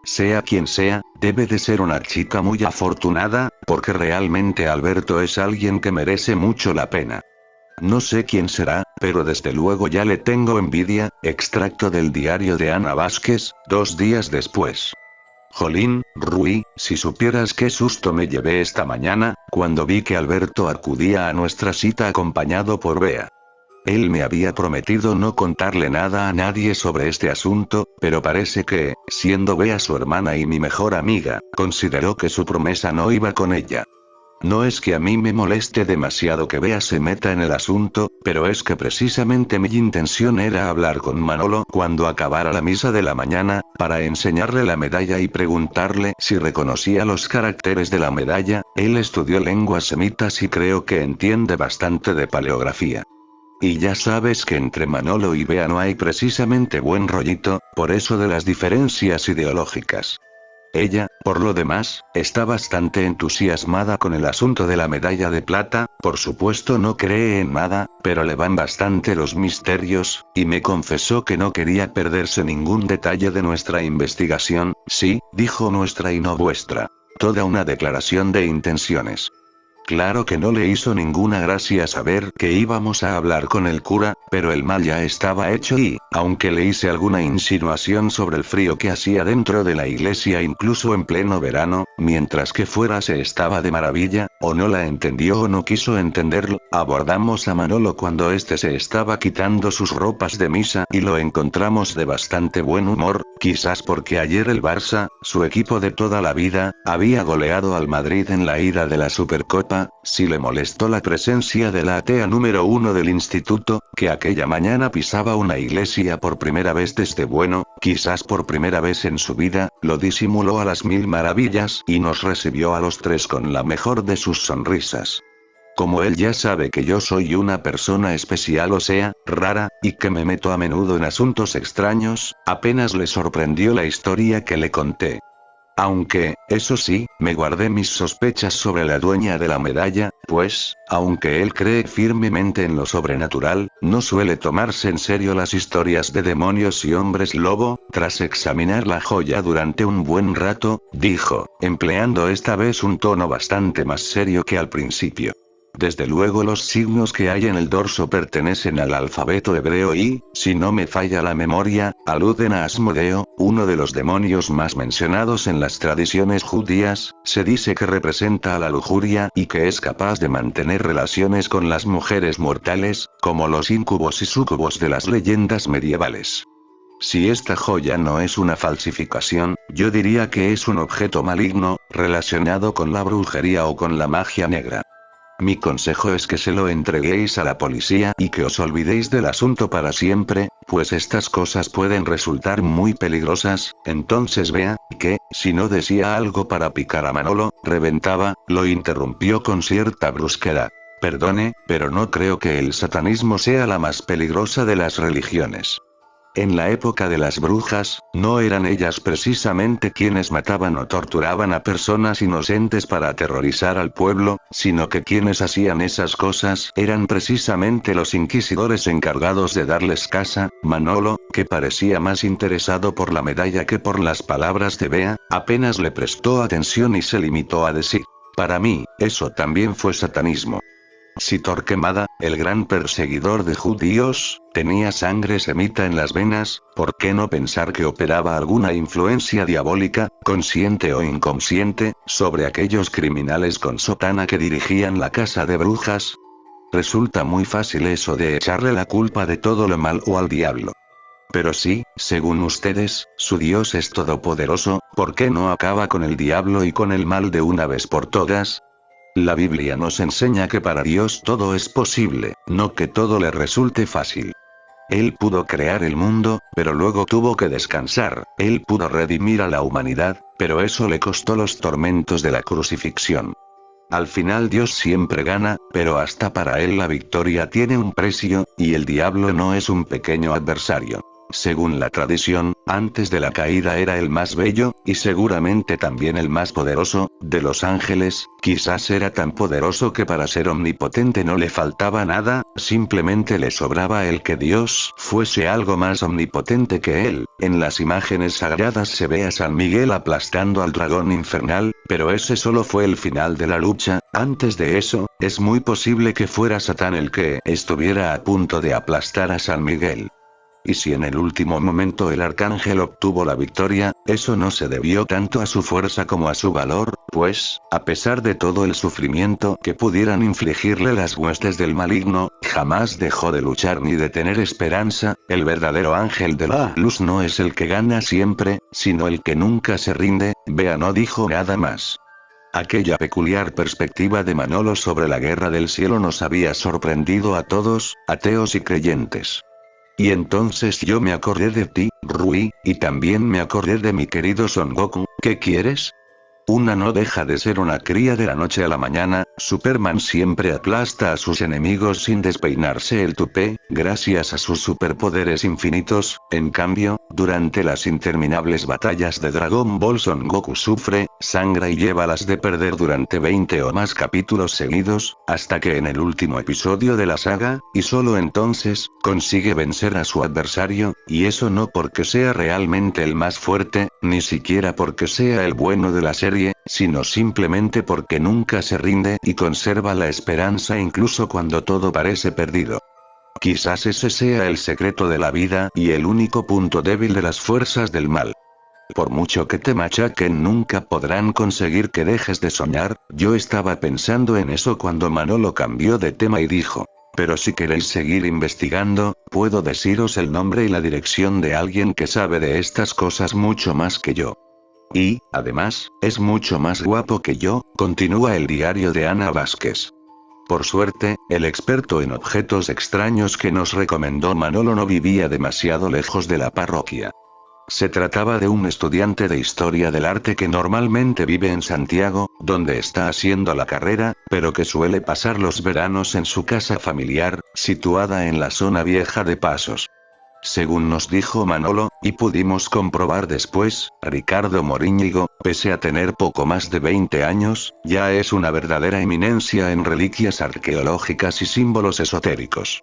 Sea quien sea, debe de ser una chica muy afortunada, porque realmente Alberto es alguien que merece mucho la pena. No sé quién será, pero desde luego ya le tengo envidia. Extracto del diario de Ana Vázquez, 2 días después. Jolín, Rui, si supieras qué susto me llevé esta mañana, cuando vi que Alberto acudía a nuestra cita acompañado por Bea. Él me había prometido no contarle nada a nadie sobre este asunto, pero parece que, siendo Bea su hermana y mi mejor amiga, consideró que su promesa no iba con ella. No es que a mí me moleste demasiado que Bea se meta en el asunto, pero es que precisamente mi intención era hablar con Manolo cuando acabara la misa de la mañana, para enseñarle la medalla y preguntarle si reconocía los caracteres de la medalla. Él estudió lenguas semitas y creo que entiende bastante de paleografía. Y ya sabes que entre Manolo y Bea no hay precisamente buen rollito, por eso de las diferencias ideológicas. Ella, por lo demás, está bastante entusiasmada con el asunto de la medalla de plata. Por supuesto no cree en nada, pero le van bastante los misterios, y me confesó que no quería perderse ningún detalle de nuestra investigación. Sí, dijo nuestra y no vuestra. Toda una declaración de intenciones. Claro que no le hizo ninguna gracia saber que íbamos a hablar con el cura, pero el mal ya estaba hecho y, aunque le hice alguna insinuación sobre el frío que hacía dentro de la iglesia incluso en pleno verano, mientras que fuera se estaba de maravilla, o no la entendió o no quiso entenderlo. Abordamos a Manolo cuando este se estaba quitando sus ropas de misa y lo encontramos de bastante buen humor, quizás porque ayer el Barça, su equipo de toda la vida, había goleado al Madrid en la ida de la Supercopa. Si le molestó la presencia de la atea número 1 del instituto, que aquella mañana pisaba una iglesia por primera vez desde quizás por primera vez en su vida, lo disimuló a las mil maravillas y nos recibió a los tres con la mejor de sus sonrisas. Como él ya sabe que yo soy una persona especial, o sea, rara, y que me meto a menudo en asuntos extraños, apenas le sorprendió la historia que le conté. Aunque, eso sí, me guardé mis sospechas sobre la dueña de la medalla, pues, aunque él cree firmemente en lo sobrenatural, no suele tomarse en serio las historias de demonios y hombres lobo. Tras examinar la joya durante un buen rato, dijo, empleando esta vez un tono bastante más serio que al principio. Desde luego los signos que hay en el dorso pertenecen al alfabeto hebreo y, si no me falla la memoria, aluden a Asmodeo, uno de los demonios más mencionados en las tradiciones judías. Se dice que representa a la lujuria y que es capaz de mantener relaciones con las mujeres mortales, como los incubos y sucubos de las leyendas medievales. Si esta joya no es una falsificación, yo diría que es un objeto maligno, relacionado con la brujería o con la magia negra. Mi consejo es que se lo entreguéis a la policía y que os olvidéis del asunto para siempre, pues estas cosas pueden resultar muy peligrosas. Entonces Bea, que, si no decía algo para picar a Manolo, reventaba, lo interrumpió con cierta brusquedad. Perdone, pero no creo que el satanismo sea la más peligrosa de las religiones. En la época de las brujas, no eran ellas precisamente quienes mataban o torturaban a personas inocentes para aterrorizar al pueblo, sino que quienes hacían esas cosas eran precisamente los inquisidores encargados de darles caza. Manolo, que parecía más interesado por la medalla que por las palabras de Bea, apenas le prestó atención y se limitó a decir: para mí, eso también fue satanismo. Si Torquemada, el gran perseguidor de judíos, tenía sangre semita en las venas, ¿por qué no pensar que operaba alguna influencia diabólica, consciente o inconsciente, sobre aquellos criminales con sotana que dirigían la casa de brujas? Resulta muy fácil eso de echarle la culpa de todo lo malo al diablo. Pero sí, según ustedes, su Dios es todopoderoso, ¿por qué no acaba con el diablo y con el mal de una vez por todas? La Biblia nos enseña que para Dios todo es posible, no que todo le resulte fácil. Él pudo crear el mundo, pero luego tuvo que descansar. Él pudo redimir a la humanidad, pero eso le costó los tormentos de la crucifixión. Al final Dios siempre gana, pero hasta para él la victoria tiene un precio, y el diablo no es un pequeño adversario. Según la tradición, antes de la caída era el más bello, y seguramente también el más poderoso, de los ángeles. Quizás era tan poderoso que para ser omnipotente no le faltaba nada, simplemente le sobraba el que Dios fuese algo más omnipotente que él. En las imágenes sagradas se ve a San Miguel aplastando al dragón infernal, pero ese solo fue el final de la lucha. Antes de eso, es muy posible que fuera Satán el que estuviera a punto de aplastar a San Miguel. Y si en el último momento el arcángel obtuvo la victoria, eso no se debió tanto a su fuerza como a su valor, pues, a pesar de todo el sufrimiento que pudieran infligirle las huestes del maligno, jamás dejó de luchar ni de tener esperanza. El verdadero ángel de la luz no es el que gana siempre, sino el que nunca se rinde. Bea no dijo nada más. Aquella peculiar perspectiva de Manolo sobre la guerra del cielo nos había sorprendido a todos, ateos y creyentes. Y entonces yo me acordé de ti, Rui, y también me acordé de mi querido Son Goku. ¿Qué quieres? Una no deja de ser una cría de la noche a la mañana. Superman siempre aplasta a sus enemigos sin despeinarse el tupé, gracias a sus superpoderes infinitos. En cambio, durante las interminables batallas de Dragon Ball Son Goku sufre, sangra y lleva las de perder durante 20 o más capítulos seguidos, hasta que en el último episodio de la saga, y solo entonces, consigue vencer a su adversario, y eso no porque sea realmente el más fuerte, ni siquiera porque sea el bueno de la serie, sino simplemente porque nunca se rinde y conserva la esperanza incluso cuando todo parece perdido. Quizás ese sea el secreto de la vida y el único punto débil de las fuerzas del mal. Por mucho que te machaquen nunca podrán conseguir que dejes de soñar. Yo estaba pensando en eso cuando Manolo cambió de tema y dijo: pero si queréis seguir investigando, puedo deciros el nombre y la dirección de alguien que sabe de estas cosas mucho más que yo. Y, además, es mucho más guapo que yo, continúa el diario de Ana Vázquez. Por suerte, el experto en objetos extraños que nos recomendó Manolo no vivía demasiado lejos de la parroquia. Se trataba de un estudiante de historia del arte que normalmente vive en Santiago, donde está haciendo la carrera, pero que suele pasar los veranos en su casa familiar, situada en la zona vieja de Pasos. Según nos dijo Manolo, y pudimos comprobar después, Ricardo Moríñigo, pese a tener poco más de 20 años, ya es una verdadera eminencia en reliquias arqueológicas y símbolos esotéricos.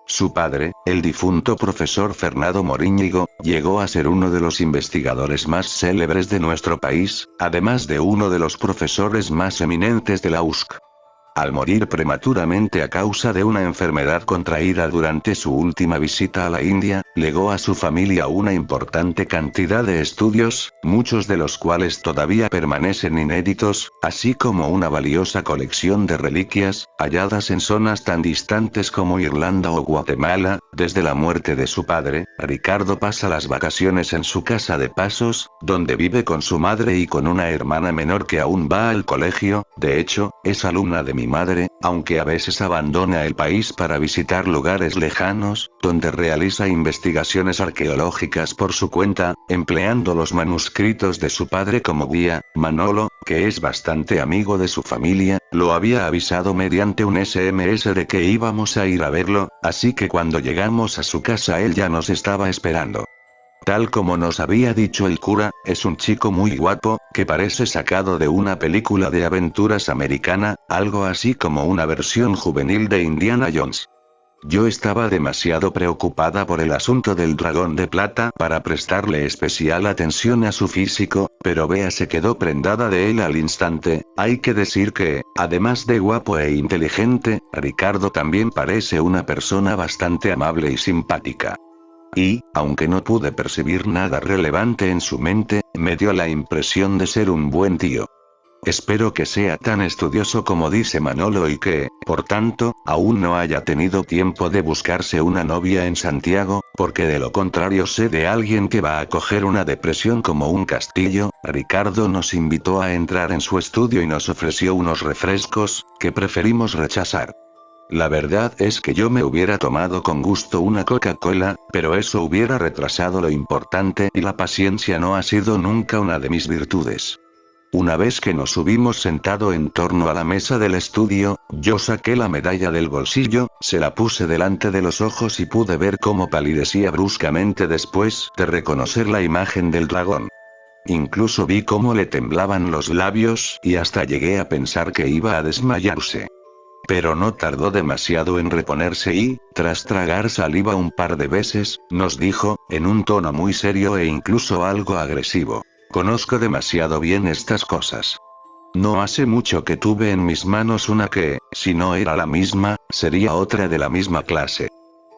Su padre, el difunto profesor Fernando Moríñigo, llegó a ser uno de los investigadores más célebres de nuestro país, además de uno de los profesores más eminentes de la USC. Al morir prematuramente a causa de una enfermedad contraída durante su última visita a la India, legó a su familia una importante cantidad de estudios, muchos de los cuales todavía permanecen inéditos, así como una valiosa colección de reliquias, halladas en zonas tan distantes como Irlanda o Guatemala. Desde la muerte de su padre, Ricardo pasa las vacaciones en su casa de Pasos, donde vive con su madre y con una hermana menor que aún va al colegio. De hecho, es alumna de mi madre, aunque a veces abandona el país para visitar lugares lejanos, donde realiza investigaciones arqueológicas por su cuenta, empleando los manuscritos de su padre como guía. Manolo, que es bastante amigo de su familia, lo había avisado mediante un SMS de que íbamos a ir a verlo, así que cuando llegamos a su casa él ya nos estaba esperando. Tal como nos había dicho el cura, es un chico muy guapo, que parece sacado de una película de aventuras americana, algo así como una versión juvenil de Indiana Jones. Yo estaba demasiado preocupada por el asunto del dragón de plata para prestarle especial atención a su físico, pero Bea se quedó prendada de él al instante. Hay que decir que, además de guapo e inteligente, Ricardo también parece una persona bastante amable y simpática. Y, aunque no pude percibir nada relevante en su mente, me dio la impresión de ser un buen tío. Espero que sea tan estudioso como dice Manolo y que, por tanto, aún no haya tenido tiempo de buscarse una novia en Santiago, porque de lo contrario sé de alguien que va a coger una depresión como un castillo. Ricardo nos invitó a entrar en su estudio y nos ofreció unos refrescos, que preferimos rechazar. La verdad es que yo me hubiera tomado con gusto una Coca-Cola, pero eso hubiera retrasado lo importante y la paciencia no ha sido nunca una de mis virtudes. Una vez que nos hubimos sentado en torno a la mesa del estudio, yo saqué la medalla del bolsillo, se la puse delante de los ojos y pude ver cómo palidecía bruscamente después de reconocer la imagen del dragón. Incluso vi cómo le temblaban los labios y hasta llegué a pensar que iba a desmayarse. Pero no tardó demasiado en reponerse y, tras tragar saliva un par de veces, nos dijo, en un tono muy serio e incluso algo agresivo: conozco demasiado bien estas cosas. No hace mucho que tuve en mis manos una que, si no era la misma, sería otra de la misma clase.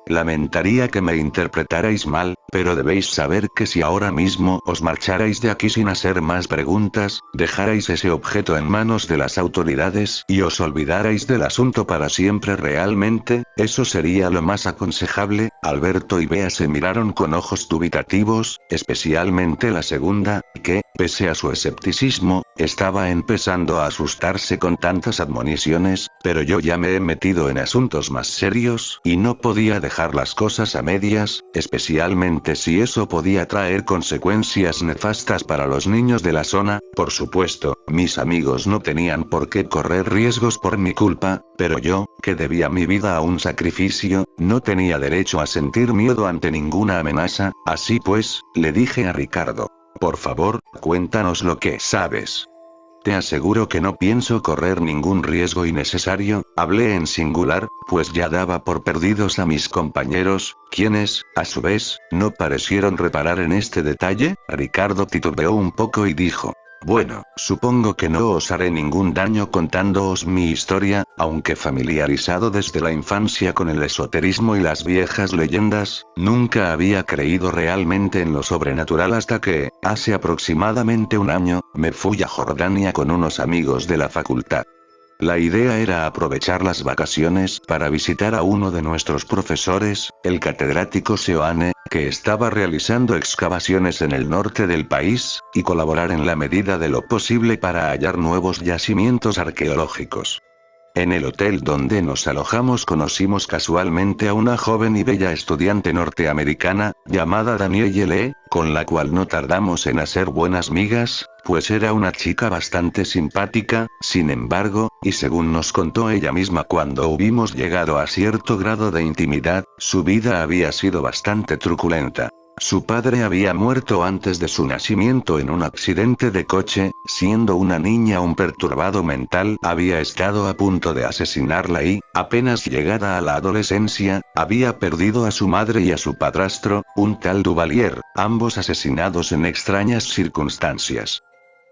Lamentaría que me interpretarais mal, pero debéis saber que si ahora mismo os marcharais de aquí sin hacer más preguntas, dejarais ese objeto en manos de las autoridades y os olvidarais del asunto para siempre. Realmente, eso sería lo más aconsejable. Alberto y Bea se miraron con ojos dubitativos, especialmente la segunda, que, pese a su escepticismo, estaba empezando a asustarse con tantas admoniciones, pero yo ya me he metido en asuntos más serios y no podía dejar las cosas a medias, especialmente si eso podía traer consecuencias nefastas para los niños de la zona. Por supuesto, mis amigos no tenían por qué correr riesgos por mi culpa, pero yo, que debía mi vida a un sacrificio, no tenía derecho a sentir miedo ante ninguna amenaza. Así pues, le dije a Ricardo: por favor, cuéntanos lo que sabes. Te aseguro que no pienso correr ningún riesgo innecesario. Hablé en singular, pues ya daba por perdidos a mis compañeros, quienes, a su vez, no parecieron reparar en este detalle. Ricardo titubeó un poco y dijo: bueno, supongo que no os haré ningún daño contándoos mi historia, aunque familiarizado desde la infancia con el esoterismo y las viejas leyendas, nunca había creído realmente en lo sobrenatural hasta que, hace aproximadamente un año, me fui a Jordania con unos amigos de la facultad. La idea era aprovechar las vacaciones para visitar a uno de nuestros profesores, el catedrático Seoane, que estaba realizando excavaciones en el norte del país, y colaborar en la medida de lo posible para hallar nuevos yacimientos arqueológicos. En el hotel donde nos alojamos conocimos casualmente a una joven y bella estudiante norteamericana, llamada Danielle, con la cual no tardamos en hacer buenas migas, pues era una chica bastante simpática. Sin embargo, y según nos contó ella misma cuando hubimos llegado a cierto grado de intimidad, su vida había sido bastante truculenta. Su padre había muerto antes de su nacimiento en un accidente de coche. Siendo una niña un perturbado mental había estado a punto de asesinarla y, apenas llegada a la adolescencia, había perdido a su madre y a su padrastro, un tal Duvalier, ambos asesinados en extrañas circunstancias.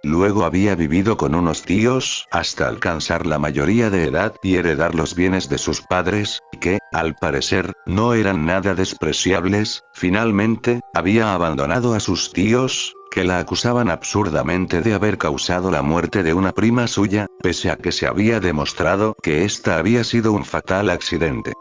Luego había vivido con unos tíos hasta alcanzar la mayoría de edad y heredar los bienes de sus padres, que, al parecer, no eran nada despreciables. Finalmente, había abandonado a sus tíos, que la acusaban absurdamente de haber causado la muerte de una prima suya, pese a que se había demostrado que esta había sido un fatal accidente.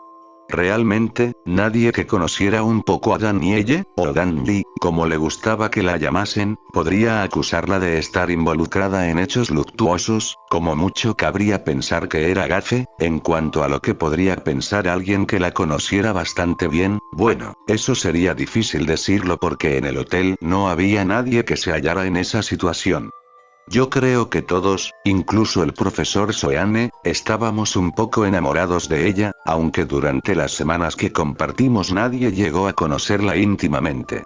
Realmente, nadie que conociera un poco a Danielle, o Danny, como le gustaba que la llamasen, podría acusarla de estar involucrada en hechos luctuosos. Como mucho cabría pensar que era gafe. En cuanto a lo que podría pensar alguien que la conociera bastante bien, bueno, eso sería difícil decirlo porque en el hotel no había nadie que se hallara en esa situación. Yo creo que todos, incluso el profesor Seoane, estábamos un poco enamorados de ella, aunque durante las semanas que compartimos nadie llegó a conocerla íntimamente.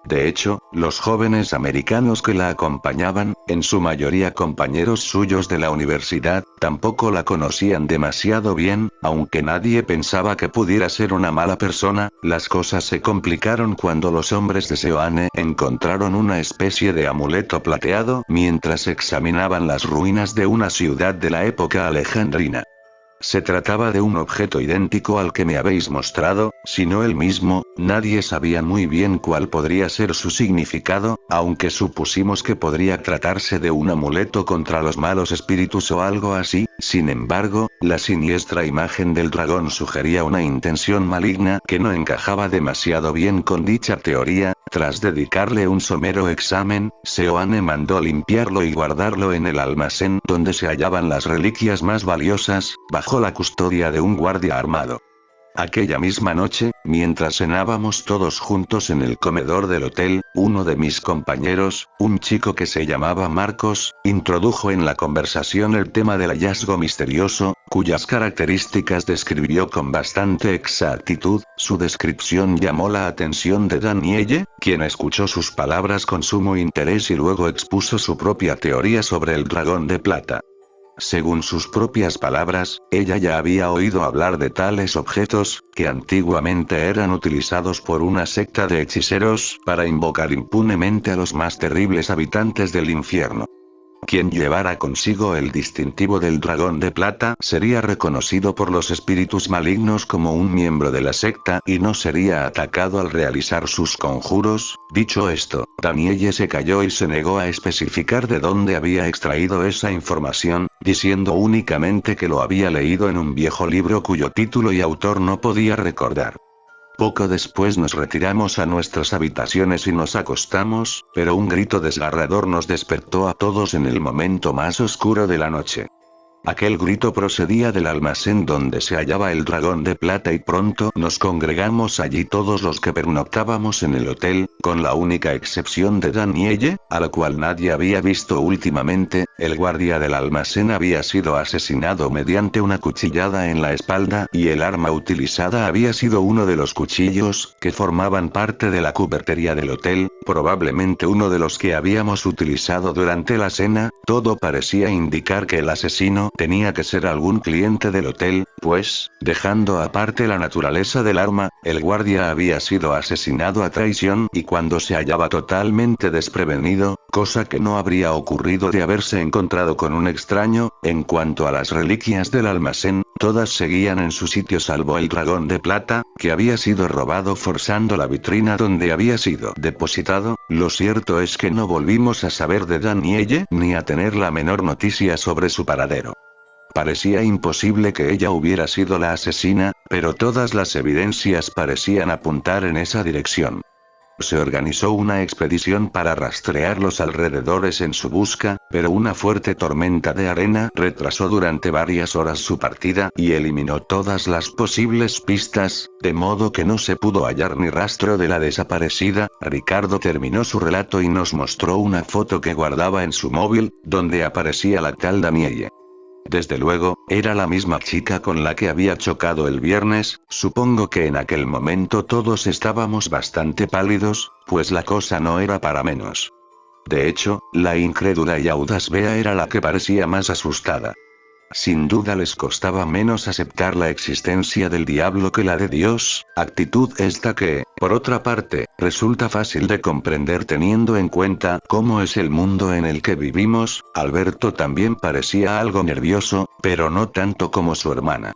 De hecho, los jóvenes americanos que la acompañaban, en su mayoría compañeros suyos de la universidad, tampoco la conocían demasiado bien. Aunque nadie pensaba que pudiera ser una mala persona, las cosas se complicaron cuando los hombres de Seoane encontraron una especie de amuleto plateado mientras examinaban las ruinas de una ciudad de la época alejandrina. Se trataba de un objeto idéntico al que me habéis mostrado, si no el mismo. Nadie sabía muy bien cuál podría ser su significado, aunque supusimos que podría tratarse de un amuleto contra los malos espíritus o algo así. Sin embargo, la siniestra imagen del dragón sugería una intención maligna que no encajaba demasiado bien con dicha teoría. Tras dedicarle un somero examen, Seoane mandó limpiarlo y guardarlo en el almacén donde se hallaban las reliquias más valiosas, bajo la custodia de un guardia armado. Aquella misma noche, mientras cenábamos todos juntos en el comedor del hotel, uno de mis compañeros, un chico que se llamaba Marcos, introdujo en la conversación el tema del hallazgo misterioso, cuyas características describió con bastante exactitud. Su descripción llamó la atención de Danielle, quien escuchó sus palabras con sumo interés y luego expuso su propia teoría sobre el dragón de plata. Según sus propias palabras, ella ya había oído hablar de tales objetos, que antiguamente eran utilizados por una secta de hechiceros para invocar impunemente a los más terribles habitantes del infierno. Quien llevara consigo el distintivo del dragón de plata sería reconocido por los espíritus malignos como un miembro de la secta y no sería atacado al realizar sus conjuros. Dicho esto, Danielle se calló y se negó a especificar de dónde había extraído esa información, diciendo únicamente que lo había leído en un viejo libro cuyo título y autor no podía recordar. Poco después nos retiramos a nuestras habitaciones y nos acostamos, pero un grito desgarrador nos despertó a todos en el momento más oscuro de la noche. Aquel grito procedía del almacén donde se hallaba el dragón de plata y pronto nos congregamos allí todos los que pernoctábamos en el hotel, con la única excepción de Danielle, a la cual nadie había visto últimamente. El guardia del almacén había sido asesinado mediante una cuchillada en la espalda y el arma utilizada había sido uno de los cuchillos que formaban parte de la cubertería del hotel, probablemente uno de los que habíamos utilizado durante la cena. Todo parecía indicar que el asesino tenía que ser algún cliente del hotel, pues, dejando aparte la naturaleza del arma, el guardia había sido asesinado a traición y cuando se hallaba totalmente desprevenido, cosa que no habría ocurrido de haberse encontrado con un extraño. En cuanto a las reliquias del almacén, todas seguían en su sitio salvo el dragón de plata, que había sido robado forzando la vitrina donde había sido depositado. Lo cierto es que no volvimos a saber de Danielle ni a tener la menor noticia sobre su paradero. Parecía imposible que ella hubiera sido la asesina, pero todas las evidencias parecían apuntar en esa dirección. Se organizó una expedición para rastrear los alrededores en su busca, pero una fuerte tormenta de arena retrasó durante varias horas su partida y eliminó todas las posibles pistas, de modo que no se pudo hallar ni rastro de la desaparecida. Ricardo terminó su relato y nos mostró una foto que guardaba en su móvil, donde aparecía la tal Danielle. Desde luego, era la misma chica con la que había chocado el viernes. Supongo que en aquel momento todos estábamos bastante pálidos, pues la cosa no era para menos. De hecho, la incrédula y audaz Bea era la que parecía más asustada. Sin duda les costaba menos aceptar la existencia del diablo que la de Dios, actitud esta que, por otra parte, resulta fácil de comprender teniendo en cuenta cómo es el mundo en el que vivimos. Alberto también parecía algo nervioso, pero no tanto como su hermana.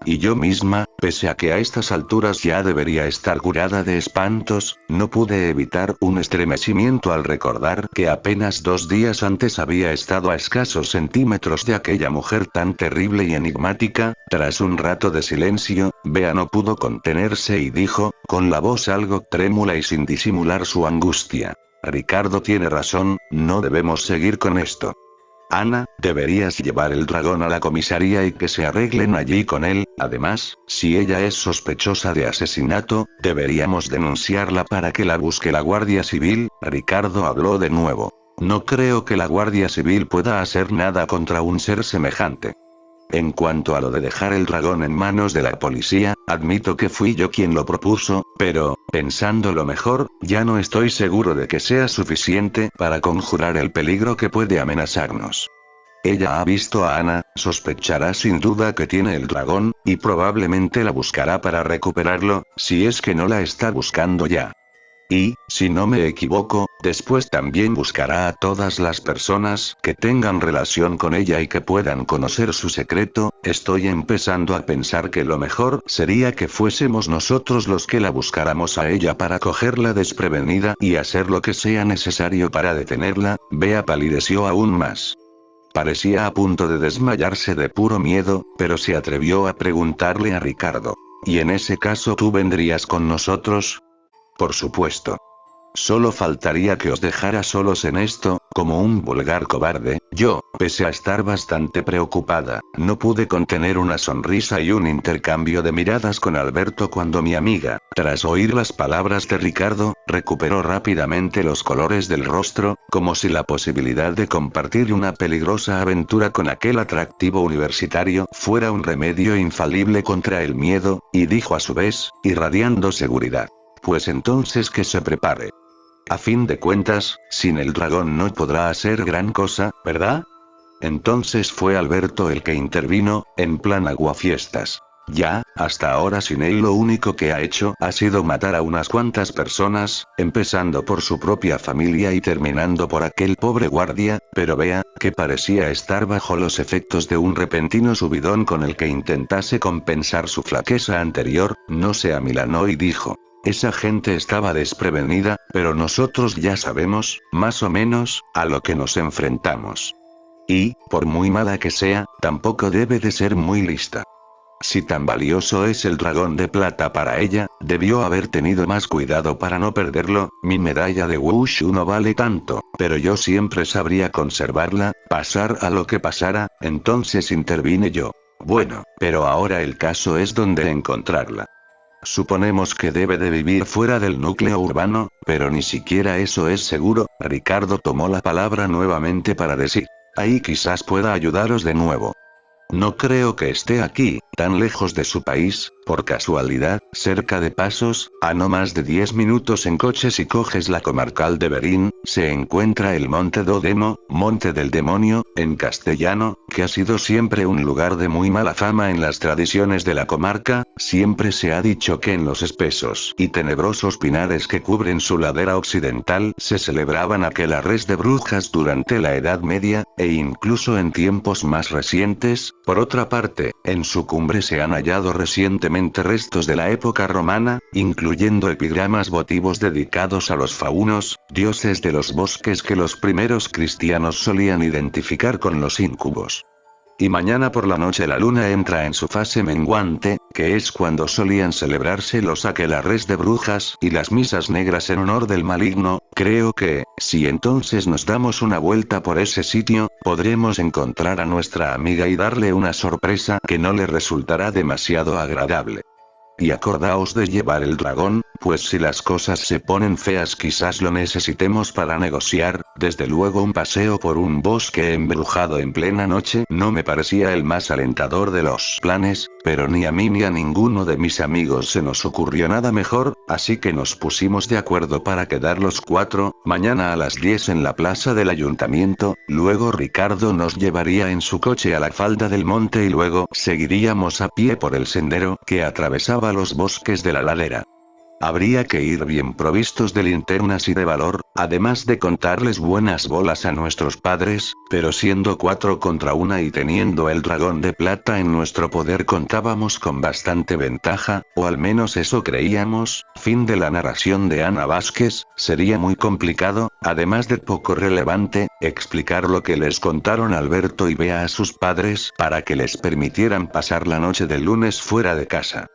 Y yo misma, pese a que a estas alturas ya debería estar curada de espantos, no pude evitar un estremecimiento al recordar que apenas 2 días antes había estado a escasos centímetros de aquella mujer tan terrible y enigmática. Tras un rato de silencio, Bea no pudo contenerse y dijo, con la voz algo trémula y sin disimular su angustia: Ricardo tiene razón, no debemos seguir con esto. Ana, deberías llevar el dragón a la comisaría y que se arreglen allí con él. Además, si ella es sospechosa de asesinato, deberíamos denunciarla para que la busque la Guardia Civil. Ricardo habló de nuevo. No creo que la Guardia Civil pueda hacer nada contra un ser semejante. En cuanto a lo de dejar el dragón en manos de la policía, admito que fui yo quien lo propuso, pero, pensándolo mejor, ya no estoy seguro de que sea suficiente para conjurar el peligro que puede amenazarnos. Ella ha visto a Ana, sospechará sin duda que tiene el dragón, y probablemente la buscará para recuperarlo, si es que no la está buscando ya. Y, si no me equivoco, Después también buscará a todas las personas que tengan relación con ella y que puedan conocer su secreto. Estoy empezando a pensar que lo mejor sería que fuésemos nosotros los que la buscáramos a ella para cogerla desprevenida y hacer lo que sea necesario para detenerla. Bea palideció aún más. Parecía a punto de desmayarse de puro miedo, pero se atrevió a preguntarle a Ricardo: ¿y en ese caso tú vendrías con nosotros? Por supuesto. Solo faltaría que os dejara solos en esto, como un vulgar cobarde. Yo, pese a estar bastante preocupada, no pude contener una sonrisa y un intercambio de miradas con Alberto cuando mi amiga, tras oír las palabras de Ricardo, recuperó rápidamente los colores del rostro, como si la posibilidad de compartir una peligrosa aventura con aquel atractivo universitario fuera un remedio infalible contra el miedo, y dijo a su vez, irradiando seguridad: pues entonces que se prepare. A fin de cuentas, sin el dragón no podrá hacer gran cosa, ¿verdad? Entonces fue Alberto el que intervino, en plan aguafiestas. Ya, hasta ahora sin él lo único que ha hecho ha sido matar a unas cuantas personas, empezando por su propia familia y terminando por aquel pobre guardia, pero vea, que parecía estar bajo los efectos de un repentino subidón con el que intentase compensar su flaqueza anterior, no se amilanó y dijo: esa gente estaba desprevenida, pero nosotros ya sabemos, más o menos, a lo que nos enfrentamos. Y, por muy mala que sea, tampoco debe de ser muy lista. Si tan valioso es el dragón de plata para ella, debió haber tenido más cuidado para no perderlo. Mi medalla de Wushu no vale tanto, pero yo siempre sabría conservarla, pasar a lo que pasara. Entonces intervine yo. Bueno, pero ahora el caso es dónde encontrarla. Suponemos que debe de vivir fuera del núcleo urbano, pero ni siquiera eso es seguro. Ricardo tomó la palabra nuevamente para decir: ahí quizás pueda ayudaros de nuevo. No creo que esté aquí, tan lejos de su país, por casualidad, cerca de Pasos, a no más de 10 minutos en coche si coges la comarcal de Berín, se encuentra el Monte do Demo, Monte del Demonio, en castellano, que ha sido siempre un lugar de muy mala fama en las tradiciones de la comarca. Siempre se ha dicho que en los espesos y tenebrosos pinares que cubren su ladera occidental se celebraban aquelarres de brujas durante la Edad Media, e incluso en tiempos más recientes. Por otra parte, en su cumbre se han hallado recientemente restos de la época romana, incluyendo epigramas votivos dedicados a los faunos, dioses de los bosques que los primeros cristianos solían identificar con los íncubos. Y mañana por la noche la luna entra en su fase menguante, que es cuando solían celebrarse los aquelarres de brujas y las misas negras en honor del maligno. Creo que, si entonces nos damos una vuelta por ese sitio, podremos encontrar a nuestra amiga y darle una sorpresa que no le resultará demasiado agradable. Y acordaos de llevar el dragón, pues si las cosas se ponen feas quizás lo necesitemos para negociar. Desde luego un paseo por un bosque embrujado en plena noche no me parecía el más alentador de los planes, pero ni a mí ni a ninguno de mis amigos se nos ocurrió nada mejor, así que nos pusimos de acuerdo para quedar los 4, mañana a las 10 en la plaza del ayuntamiento. Luego Ricardo nos llevaría en su coche a la falda del monte y luego seguiríamos a pie por el sendero que atravesaba los bosques de la ladera. Habría que ir bien provistos de linternas y de valor, además de contarles buenas bolas a nuestros padres, pero siendo 4 contra 1 y teniendo el dragón de plata en nuestro poder contábamos con bastante ventaja, o al menos eso creíamos. Fin de la narración de Ana Vázquez. Sería muy complicado, además de poco relevante, explicar lo que les contaron Alberto y Bea a sus padres para que les permitieran pasar la noche del lunes fuera de casa.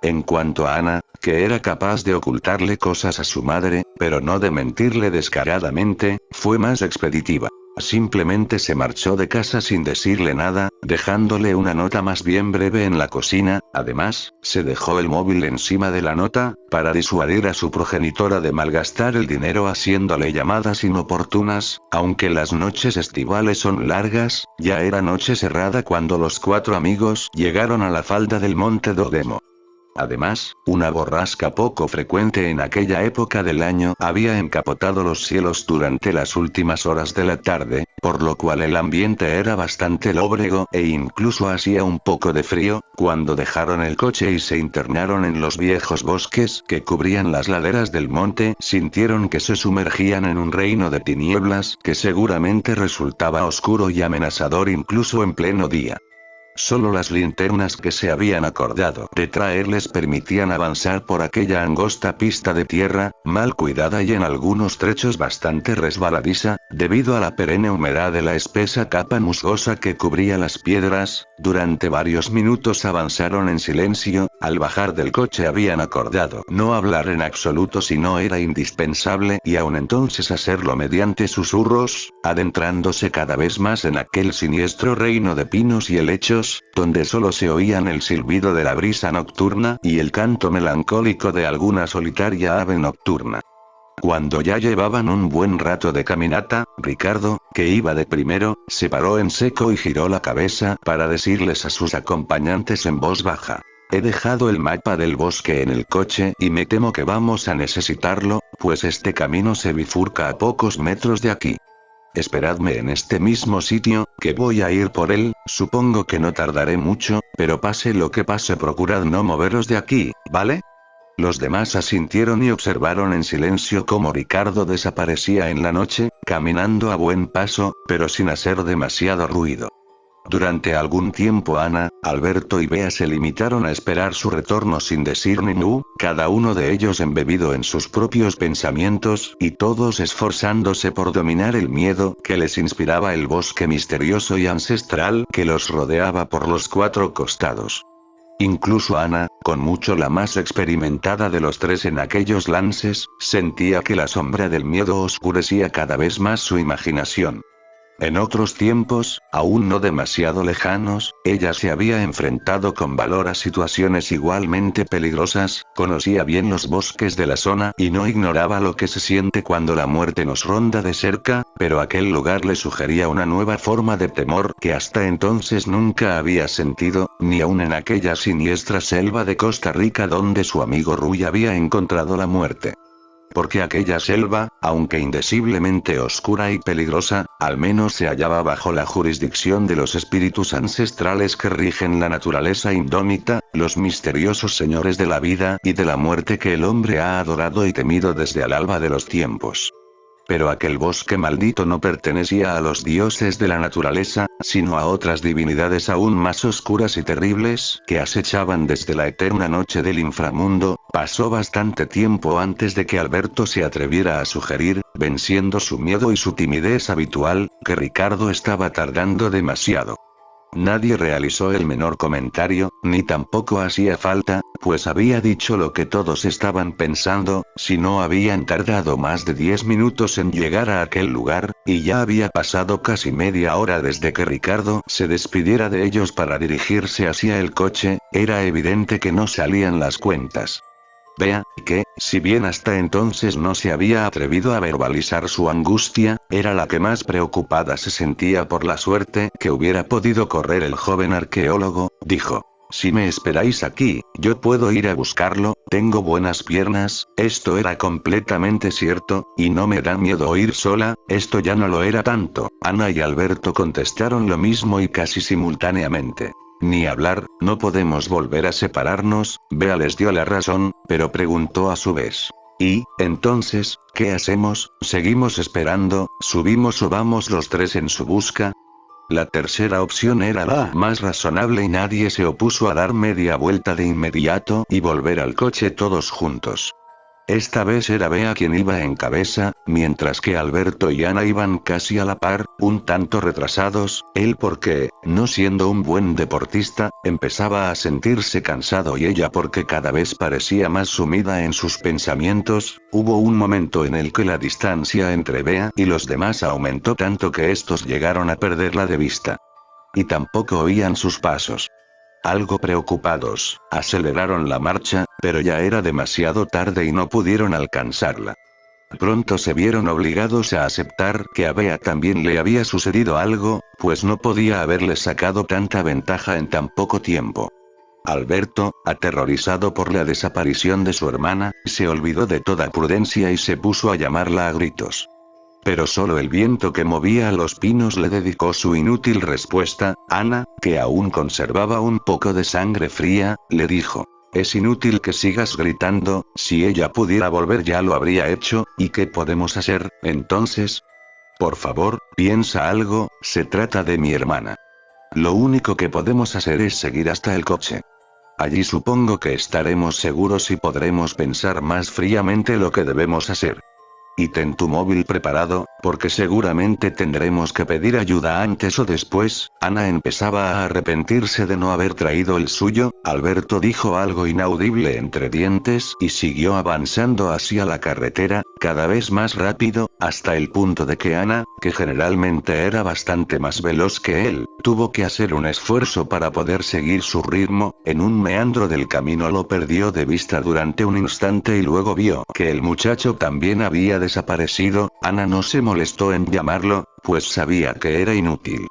En cuanto a Ana, que era capaz de ocultarle cosas a su madre, pero no de mentirle descaradamente, fue más expeditiva. Simplemente se marchó de casa sin decirle nada, dejándole una nota más bien breve en la cocina. Además, se dejó el móvil encima de la nota, para disuadir a su progenitora de malgastar el dinero haciéndole llamadas inoportunas. Aunque las noches estivales son largas, ya era noche cerrada cuando los 4 amigos llegaron a la falda del Monte do Demo. Además, una borrasca poco frecuente en aquella época del año había encapotado los cielos durante las últimas horas de la tarde, por lo cual el ambiente era bastante lóbrego e incluso hacía un poco de frío. Cuando dejaron el coche y se internaron en los viejos bosques que cubrían las laderas del monte, sintieron que se sumergían en un reino de tinieblas que seguramente resultaba oscuro y amenazador incluso en pleno día. Solo las linternas que se habían acordado de traer les permitían avanzar por aquella angosta pista de tierra, mal cuidada y en algunos trechos bastante resbaladiza, debido a la perenne humedad de la espesa capa musgosa que cubría las piedras. Durante varios minutos avanzaron en silencio. Al bajar del coche habían acordado no hablar en absoluto si no era indispensable y aun entonces hacerlo mediante susurros, adentrándose cada vez más en aquel siniestro reino de pinos y helechos, donde solo se oían el silbido de la brisa nocturna y el canto melancólico de alguna solitaria ave nocturna. Cuando ya llevaban un buen rato de caminata, Ricardo, que iba de primero, se paró en seco y giró la cabeza para decirles a sus acompañantes en voz baja: he dejado el mapa del bosque en el coche y me temo que vamos a necesitarlo, pues este camino se bifurca a pocos metros de aquí. Esperadme en este mismo sitio, que voy a ir por él. Supongo que no tardaré mucho, pero pase lo que pase procurad no moveros de aquí, ¿vale? Los demás asintieron y observaron en silencio cómo Ricardo desaparecía en la noche, caminando a buen paso, pero sin hacer demasiado ruido. Durante algún tiempo Ana, Alberto y Bea se limitaron a esperar su retorno sin decir ni mu, cada uno de ellos embebido en sus propios pensamientos, y todos esforzándose por dominar el miedo que les inspiraba el bosque misterioso y ancestral que los rodeaba por los cuatro costados. Incluso Ana, con mucho la más experimentada de los tres en aquellos lances, sentía que la sombra del miedo oscurecía cada vez más su imaginación. En otros tiempos, aún no demasiado lejanos, ella se había enfrentado con valor a situaciones igualmente peligrosas, conocía bien los bosques de la zona y no ignoraba lo que se siente cuando la muerte nos ronda de cerca, pero aquel lugar le sugería una nueva forma de temor que hasta entonces nunca había sentido, ni aun en aquella siniestra selva de Costa Rica donde su amigo Rui había encontrado la muerte. Porque aquella selva, aunque indeciblemente oscura y peligrosa, al menos se hallaba bajo la jurisdicción de los espíritus ancestrales que rigen la naturaleza indómita, los misteriosos señores de la vida y de la muerte que el hombre ha adorado y temido desde el alba de los tiempos. Pero aquel bosque maldito no pertenecía a los dioses de la naturaleza, sino a otras divinidades aún más oscuras y terribles, que acechaban desde la eterna noche del inframundo. Pasó bastante tiempo antes de que Alberto se atreviera a sugerir, venciendo su miedo y su timidez habitual, que Ricardo estaba tardando demasiado. Nadie realizó el menor comentario, ni tampoco hacía falta, pues había dicho lo que todos estaban pensando. Si no habían tardado más de 10 minutos en llegar a aquel lugar, y ya había pasado casi media hora desde que Ricardo se despidiera de ellos para dirigirse hacia el coche, era evidente que no salían las cuentas. Bea, que, si bien hasta entonces no se había atrevido a verbalizar su angustia, era la que más preocupada se sentía por la suerte que hubiera podido correr el joven arqueólogo, dijo: si me esperáis aquí, yo puedo ir a buscarlo, tengo buenas piernas. Esto era completamente cierto, y no me da miedo ir sola. Esto ya no lo era tanto. Ana y Alberto contestaron lo mismo y casi simultáneamente. Ni hablar, no podemos volver a separarnos. Bea les dio la razón, pero preguntó a su vez: ¿y, entonces, qué hacemos? ¿Seguimos esperando, subimos o vamos los tres en su busca? La tercera opción era la más razonable y nadie se opuso a dar media vuelta de inmediato y volver al coche todos juntos. Esta vez era Bea quien iba en cabeza, mientras que Alberto y Ana iban casi a la par, un tanto retrasados, él porque, no siendo un buen deportista, empezaba a sentirse cansado y ella porque cada vez parecía más sumida en sus pensamientos. Hubo un momento en el que la distancia entre Bea y los demás aumentó tanto que estos llegaron a perderla de vista. Y tampoco oían sus pasos. Algo preocupados, aceleraron la marcha, pero ya era demasiado tarde y no pudieron alcanzarla. Pronto se vieron obligados a aceptar que a Bea también le había sucedido algo, pues no podía haberle sacado tanta ventaja en tan poco tiempo. Alberto, aterrorizado por la desaparición de su hermana, se olvidó de toda prudencia y se puso a llamarla a gritos. Pero solo el viento que movía a los pinos le dedicó su inútil respuesta. Ana, que aún conservaba un poco de sangre fría, le dijo: es inútil que sigas gritando, si ella pudiera volver ya lo habría hecho, ¿y qué podemos hacer, entonces? Por favor, piensa algo, se trata de mi hermana. Lo único que podemos hacer es seguir hasta el coche. Allí supongo que estaremos seguros y podremos pensar más fríamente lo que debemos hacer. Y ten tu móvil preparado, porque seguramente tendremos que pedir ayuda antes o después. Ana empezaba a arrepentirse de no haber traído el suyo. Alberto dijo algo inaudible entre dientes y siguió avanzando hacia la carretera, cada vez más rápido, hasta el punto de que Ana, que generalmente era bastante más veloz que él, tuvo que hacer un esfuerzo para poder seguir su ritmo. En un meandro del camino lo perdió de vista durante un instante y luego vio que el muchacho también había desaparecido. Ana no se molestó en llamarlo, pues sabía que era inútil.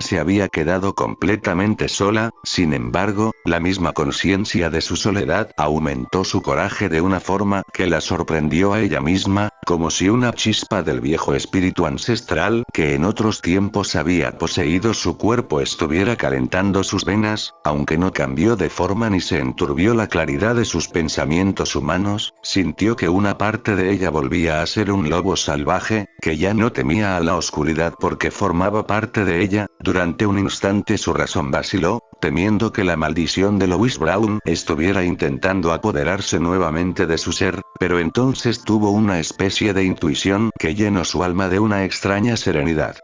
Se había quedado completamente sola. Sin embargo, la misma conciencia de su soledad aumentó su coraje de una forma que la sorprendió a ella misma, como si una chispa del viejo espíritu ancestral que en otros tiempos había poseído su cuerpo estuviera calentando sus venas. Aunque no cambió de forma ni se enturbió la claridad de sus pensamientos humanos, sintió que una parte de ella volvía a ser un lobo salvaje, que ya no temía a la oscuridad porque formaba parte de ella. Durante un instante su razón vaciló, temiendo que la maldición de Louis Brown estuviera intentando apoderarse nuevamente de su ser, pero entonces tuvo una especie de intuición que llenó su alma de una extraña serenidad.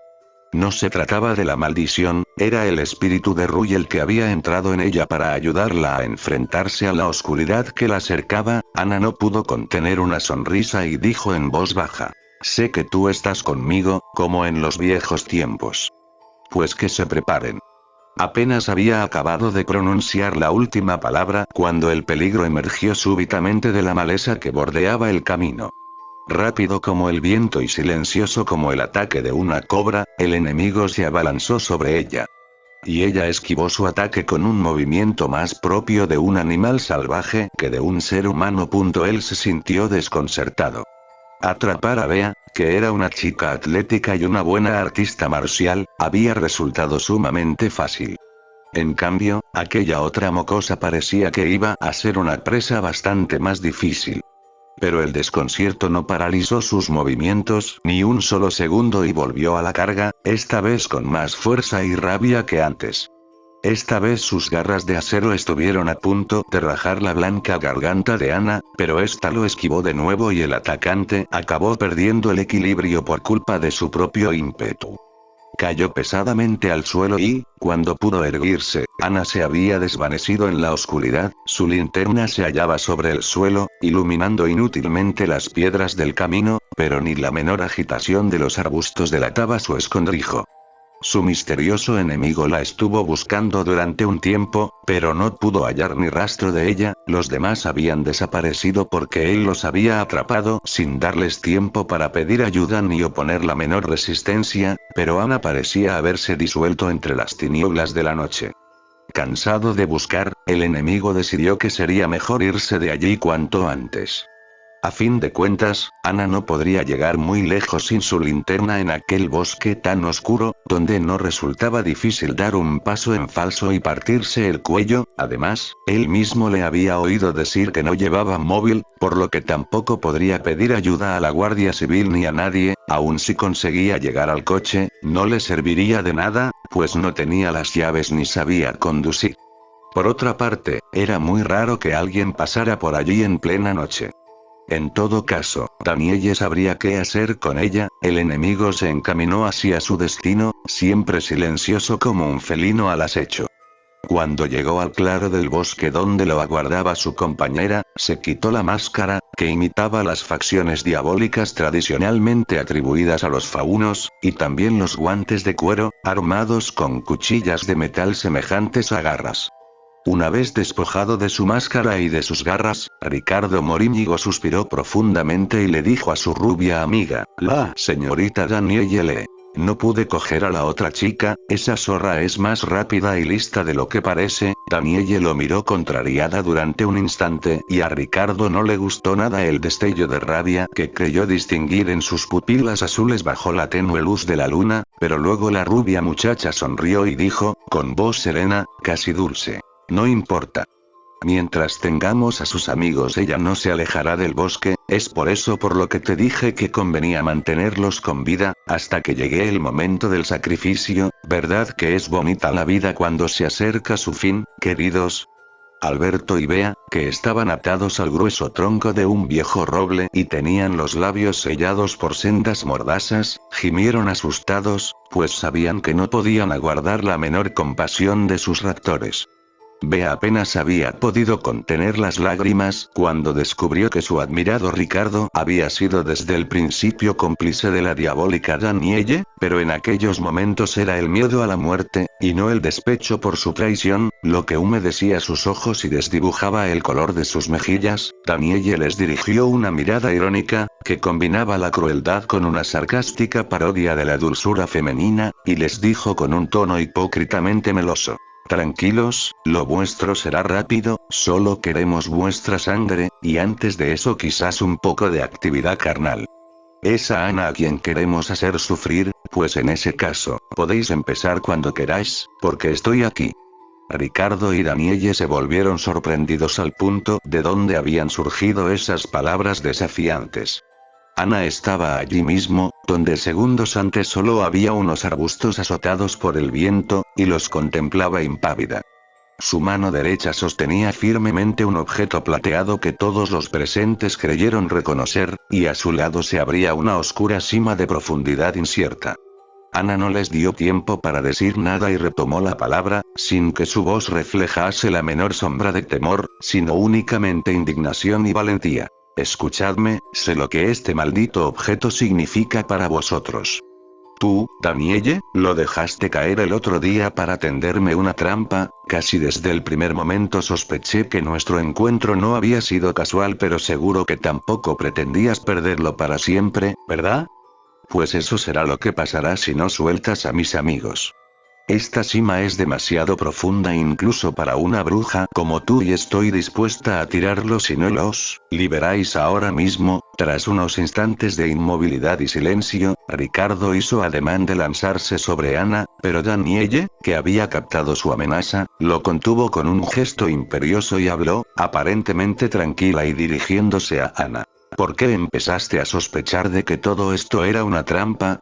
No se trataba de la maldición, era el espíritu de Rui el que había entrado en ella para ayudarla a enfrentarse a la oscuridad que la cercaba. Ana no pudo contener una sonrisa y dijo en voz baja: sé que tú estás conmigo, como en los viejos tiempos. Pues que se preparen. Apenas había acabado de pronunciar la última palabra cuando el peligro emergió súbitamente de la maleza que bordeaba el camino. Rápido como el viento y silencioso como el ataque de una cobra, el enemigo se abalanzó sobre ella. Y ella esquivó su ataque con un movimiento más propio de un animal salvaje que de un ser humano. Él se sintió desconcertado. Atrapar a Bea, que era una chica atlética y una buena artista marcial, había resultado sumamente fácil. En cambio, aquella otra mocosa parecía que iba a ser una presa bastante más difícil. Pero el desconcierto no paralizó sus movimientos ni un solo segundo y volvió a la carga, esta vez con más fuerza y rabia que antes. Esta vez sus garras de acero estuvieron a punto de rajar la blanca garganta de Ana, pero ésta lo esquivó de nuevo y el atacante acabó perdiendo el equilibrio por culpa de su propio ímpetu. Cayó pesadamente al suelo y, cuando pudo erguirse, Ana se había desvanecido en la oscuridad. Su linterna se hallaba sobre el suelo, iluminando inútilmente las piedras del camino, pero ni la menor agitación de los arbustos delataba su escondrijo. Su misterioso enemigo la estuvo buscando durante un tiempo, pero no pudo hallar ni rastro de ella. Los demás habían desaparecido porque él los había atrapado sin darles tiempo para pedir ayuda ni oponer la menor resistencia, pero Ana parecía haberse disuelto entre las tinieblas de la noche. Cansado de buscar, el enemigo decidió que sería mejor irse de allí cuanto antes. A fin de cuentas, Ana no podría llegar muy lejos sin su linterna en aquel bosque tan oscuro, donde no resultaba difícil dar un paso en falso y partirse el cuello. Además, él mismo le había oído decir que no llevaba móvil, por lo que tampoco podría pedir ayuda a la Guardia Civil ni a nadie. Aun si conseguía llegar al coche, no le serviría de nada, pues no tenía las llaves ni sabía conducir. Por otra parte, era muy raro que alguien pasara por allí en plena noche. En todo caso, Danielle sabría qué hacer con ella. El enemigo se encaminó hacia su destino, siempre silencioso como un felino al acecho. Cuando llegó al claro del bosque donde lo aguardaba su compañera, se quitó la máscara, que imitaba las facciones diabólicas tradicionalmente atribuidas a los faunos, y también los guantes de cuero, armados con cuchillas de metal semejantes a garras. Una vez despojado de su máscara y de sus garras, Ricardo Morínigo suspiró profundamente y le dijo a su rubia amiga: la señorita Danielle. no pude coger a la otra chica, esa zorra es más rápida y lista de lo que parece. Danielle lo miró contrariada durante un instante y a Ricardo no le gustó nada el destello de rabia que creyó distinguir en sus pupilas azules bajo la tenue luz de la luna, pero luego la rubia muchacha sonrió y dijo, con voz serena, casi dulce. No importa. Mientras tengamos a sus amigos ella no se alejará del bosque, es por eso por lo que te dije que convenía mantenerlos con vida, hasta que llegue el momento del sacrificio. ¿Verdad que es bonita la vida cuando se acerca su fin, queridos? Alberto y Bea, que estaban atados al grueso tronco de un viejo roble y tenían los labios sellados por sendas mordazas, gimieron asustados, pues sabían que no podían aguardar la menor compasión de sus raptores. Bea apenas había podido contener las lágrimas cuando descubrió que su admirado Ricardo había sido desde el principio cómplice de la diabólica Danielle, pero en aquellos momentos era el miedo a la muerte, y no el despecho por su traición, lo que humedecía sus ojos y desdibujaba el color de sus mejillas. Danielle les dirigió una mirada irónica, que combinaba la crueldad con una sarcástica parodia de la dulzura femenina, y les dijo con un tono hipócritamente meloso. Tranquilos, lo vuestro será rápido, solo queremos vuestra sangre, y antes de eso quizás un poco de actividad carnal. Es a Ana a quien queremos hacer sufrir, pues en ese caso, podéis empezar cuando queráis, porque estoy aquí. Ricardo y Danielle se volvieron sorprendidos al punto de donde habían surgido esas palabras desafiantes. Ana estaba allí mismo, donde segundos antes solo había unos arbustos azotados por el viento, y los contemplaba impávida. Su mano derecha sostenía firmemente un objeto plateado que todos los presentes creyeron reconocer, y a su lado se abría una oscura sima de profundidad incierta. Ana no les dio tiempo para decir nada y retomó la palabra, sin que su voz reflejase la menor sombra de temor, sino únicamente indignación y valentía. Escuchadme, sé lo que este maldito objeto significa para vosotros. Tú, Danielle, lo dejaste caer el otro día para tenderme una trampa. Casi desde el primer momento sospeché que nuestro encuentro no había sido casual, pero seguro que tampoco pretendías perderlo para siempre, ¿verdad? Pues eso será lo que pasará si no sueltas a mis amigos. Esta sima es demasiado profunda incluso para una bruja como tú y estoy dispuesta a tirarlo si no los liberáis ahora mismo. Tras unos instantes de inmovilidad y silencio, Ricardo hizo ademán de lanzarse sobre Ana, pero Danielle, que había captado su amenaza, lo contuvo con un gesto imperioso y habló, aparentemente tranquila y dirigiéndose a Ana. ¿Por qué empezaste a sospechar de que todo esto era una trampa?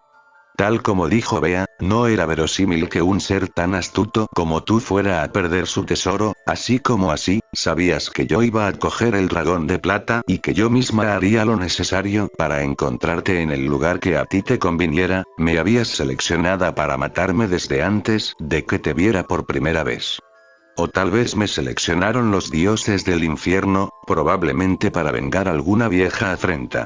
Tal como dijo Bea, no era verosímil que un ser tan astuto como tú fuera a perder su tesoro, así como así, sabías que yo iba a coger el dragón de plata y que yo misma haría lo necesario para encontrarte en el lugar que a ti te conviniera. Me habías seleccionada para matarme desde antes de que te viera por primera vez. O tal vez me seleccionaron los dioses del infierno, probablemente para vengar alguna vieja afrenta.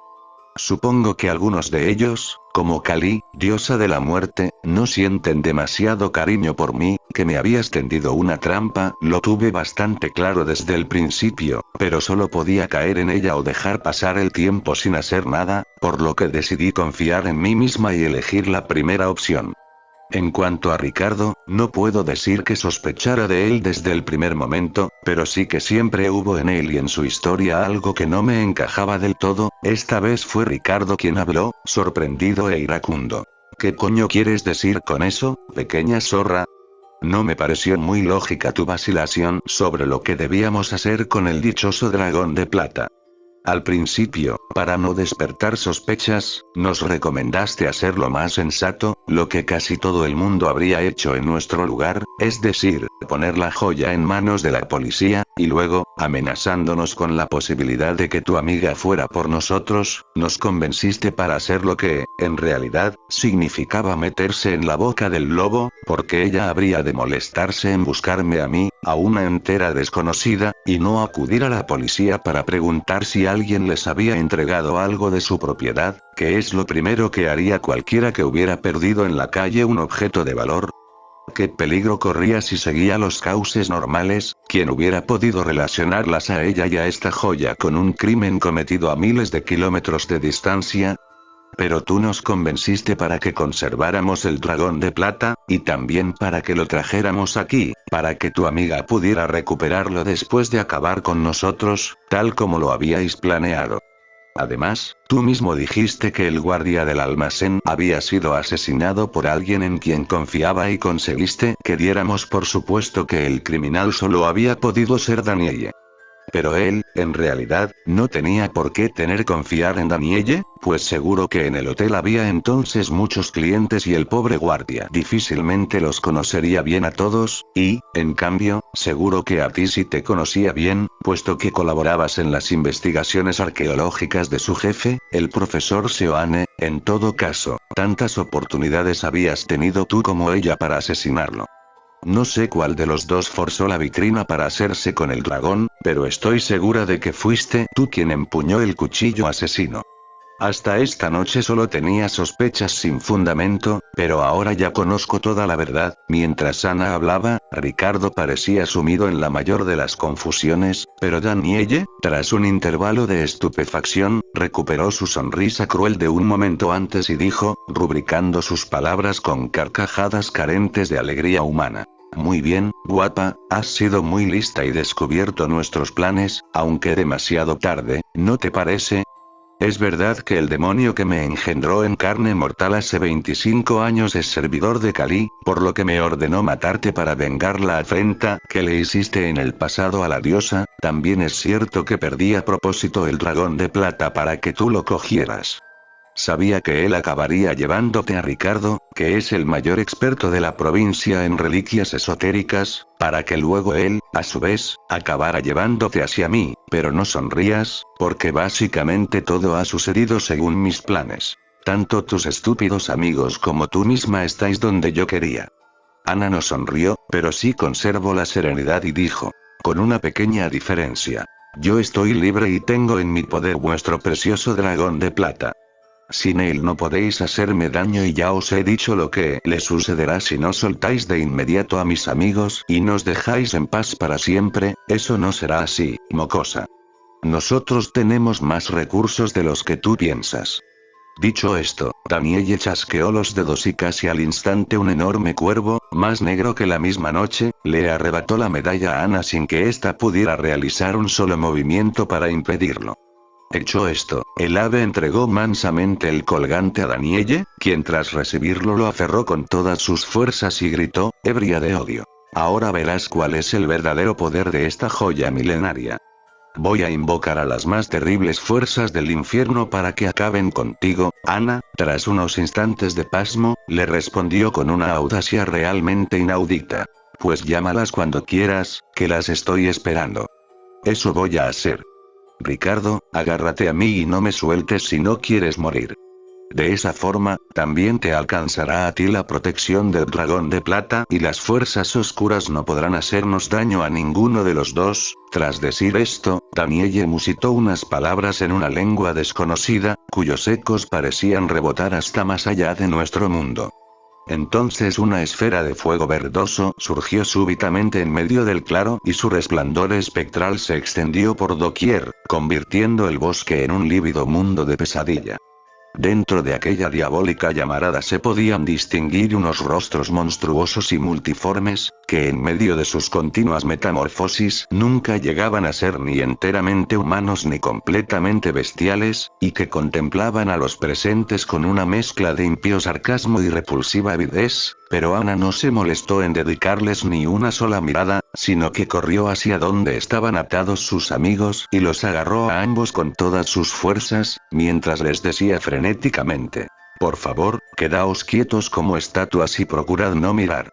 Supongo que algunos de ellos, como Kali, diosa de la muerte, no sienten demasiado cariño por mí. Que me habías tendido una trampa, lo tuve bastante claro desde el principio, pero solo podía caer en ella o dejar pasar el tiempo sin hacer nada, por lo que decidí confiar en mí misma y elegir la primera opción. En cuanto a Ricardo, no puedo decir que sospechara de él desde el primer momento, pero sí que siempre hubo en él y en su historia algo que no me encajaba del todo. Esta vez fue Ricardo quien habló, sorprendido e iracundo. ¿Qué coño quieres decir con eso, pequeña zorra? No me pareció muy lógica tu vacilación sobre lo que debíamos hacer con el dichoso dragón de plata. Al principio, para no despertar sospechas, nos recomendaste hacer lo más sensato, lo que casi todo el mundo habría hecho en nuestro lugar, es decir, poner la joya en manos de la policía, y luego, amenazándonos con la posibilidad de que tu amiga fuera por nosotros, nos convenciste para hacer lo que, en realidad, significaba meterse en la boca del lobo, porque ella habría de molestarse en buscarme a mí, a una entera desconocida, y no acudir a la policía para preguntar si alguien les había entregado algo de su propiedad, que es lo primero que haría cualquiera que hubiera perdido en la calle un objeto de valor. ¿Qué peligro corría si seguía los cauces normales? ¿Quién hubiera podido relacionarlas a ella y a esta joya con un crimen cometido a miles de kilómetros de distancia? Pero tú nos convenciste para que conserváramos el dragón de plata, y también para que lo trajéramos aquí, para que tu amiga pudiera recuperarlo después de acabar con nosotros, tal como lo habíais planeado. Además, tú mismo dijiste que el guardia del almacén había sido asesinado por alguien en quien confiaba y conseguiste que diéramos por supuesto que el criminal solo había podido ser Danielle. Pero él, en realidad, no tenía por qué confiar en Danielle, pues seguro que en el hotel había entonces muchos clientes y el pobre guardia difícilmente los conocería bien a todos, y, en cambio, seguro que a ti sí te conocía bien, puesto que colaborabas en las investigaciones arqueológicas de su jefe, el profesor Seoane. En todo caso, tantas oportunidades habías tenido tú como ella para asesinarlo. No sé cuál de los dos forzó la vitrina para hacerse con el dragón, pero estoy segura de que fuiste tú quien empuñó el cuchillo asesino. Hasta esta noche solo tenía sospechas sin fundamento, pero ahora ya conozco toda la verdad. Mientras Ana hablaba, Ricardo parecía sumido en la mayor de las confusiones, pero Danielle, tras un intervalo de estupefacción, recuperó su sonrisa cruel de un momento antes y dijo, rubricando sus palabras con carcajadas carentes de alegría humana. Muy bien, guapa, has sido muy lista y descubierto nuestros planes, aunque demasiado tarde, ¿no te parece? Es verdad que el demonio que me engendró en carne mortal hace 25 años es servidor de Kali, por lo que me ordenó matarte para vengar la afrenta que le hiciste en el pasado a la diosa. También es cierto que perdí a propósito el dragón de plata para que tú lo cogieras. Sabía que él acabaría llevándote a Ricardo, que es el mayor experto de la provincia en reliquias esotéricas, para que luego él, a su vez, acabara llevándote hacia mí, pero no sonrías, porque básicamente todo ha sucedido según mis planes. Tanto tus estúpidos amigos como tú misma estáis donde yo quería. Ana no sonrió, pero sí conservó la serenidad y dijo, con una pequeña diferencia. Yo estoy libre y tengo en mi poder vuestro precioso dragón de plata. Sin él no podéis hacerme daño y ya os he dicho lo que le sucederá si no soltáis de inmediato a mis amigos y nos dejáis en paz para siempre. Eso no será así, mocosa. Nosotros tenemos más recursos de los que tú piensas. Dicho esto, Danielle chasqueó los dedos y casi al instante un enorme cuervo, más negro que la misma noche, le arrebató la medalla a Ana sin que ésta pudiera realizar un solo movimiento para impedirlo. Hecho esto, el ave entregó mansamente el colgante a Danielle, quien tras recibirlo lo aferró con todas sus fuerzas y gritó, ebria de odio. Ahora verás cuál es el verdadero poder de esta joya milenaria. Voy a invocar a las más terribles fuerzas del infierno para que acaben contigo. Ana, tras unos instantes de pasmo, le respondió con una audacia realmente inaudita. Pues llámalas cuando quieras, que las estoy esperando. Eso voy a hacer. Ricardo, agárrate a mí y no me sueltes si no quieres morir. De esa forma, también te alcanzará a ti la protección del dragón de plata y las fuerzas oscuras no podrán hacernos daño a ninguno de los dos. Tras decir esto, Danielle musitó unas palabras en una lengua desconocida, cuyos ecos parecían rebotar hasta más allá de nuestro mundo. Entonces una esfera de fuego verdoso surgió súbitamente en medio del claro y su resplandor espectral se extendió por doquier, convirtiendo el bosque en un lívido mundo de pesadilla. Dentro de aquella diabólica llamarada se podían distinguir unos rostros monstruosos y multiformes, que en medio de sus continuas metamorfosis nunca llegaban a ser ni enteramente humanos ni completamente bestiales, y que contemplaban a los presentes con una mezcla de impío sarcasmo y repulsiva avidez, pero Ana no se molestó en dedicarles ni una sola mirada, sino que corrió hacia donde estaban atados sus amigos y los agarró a ambos con todas sus fuerzas, mientras les decía frenéticamente: por favor, quedaos quietos como estatuas y procurad no mirar.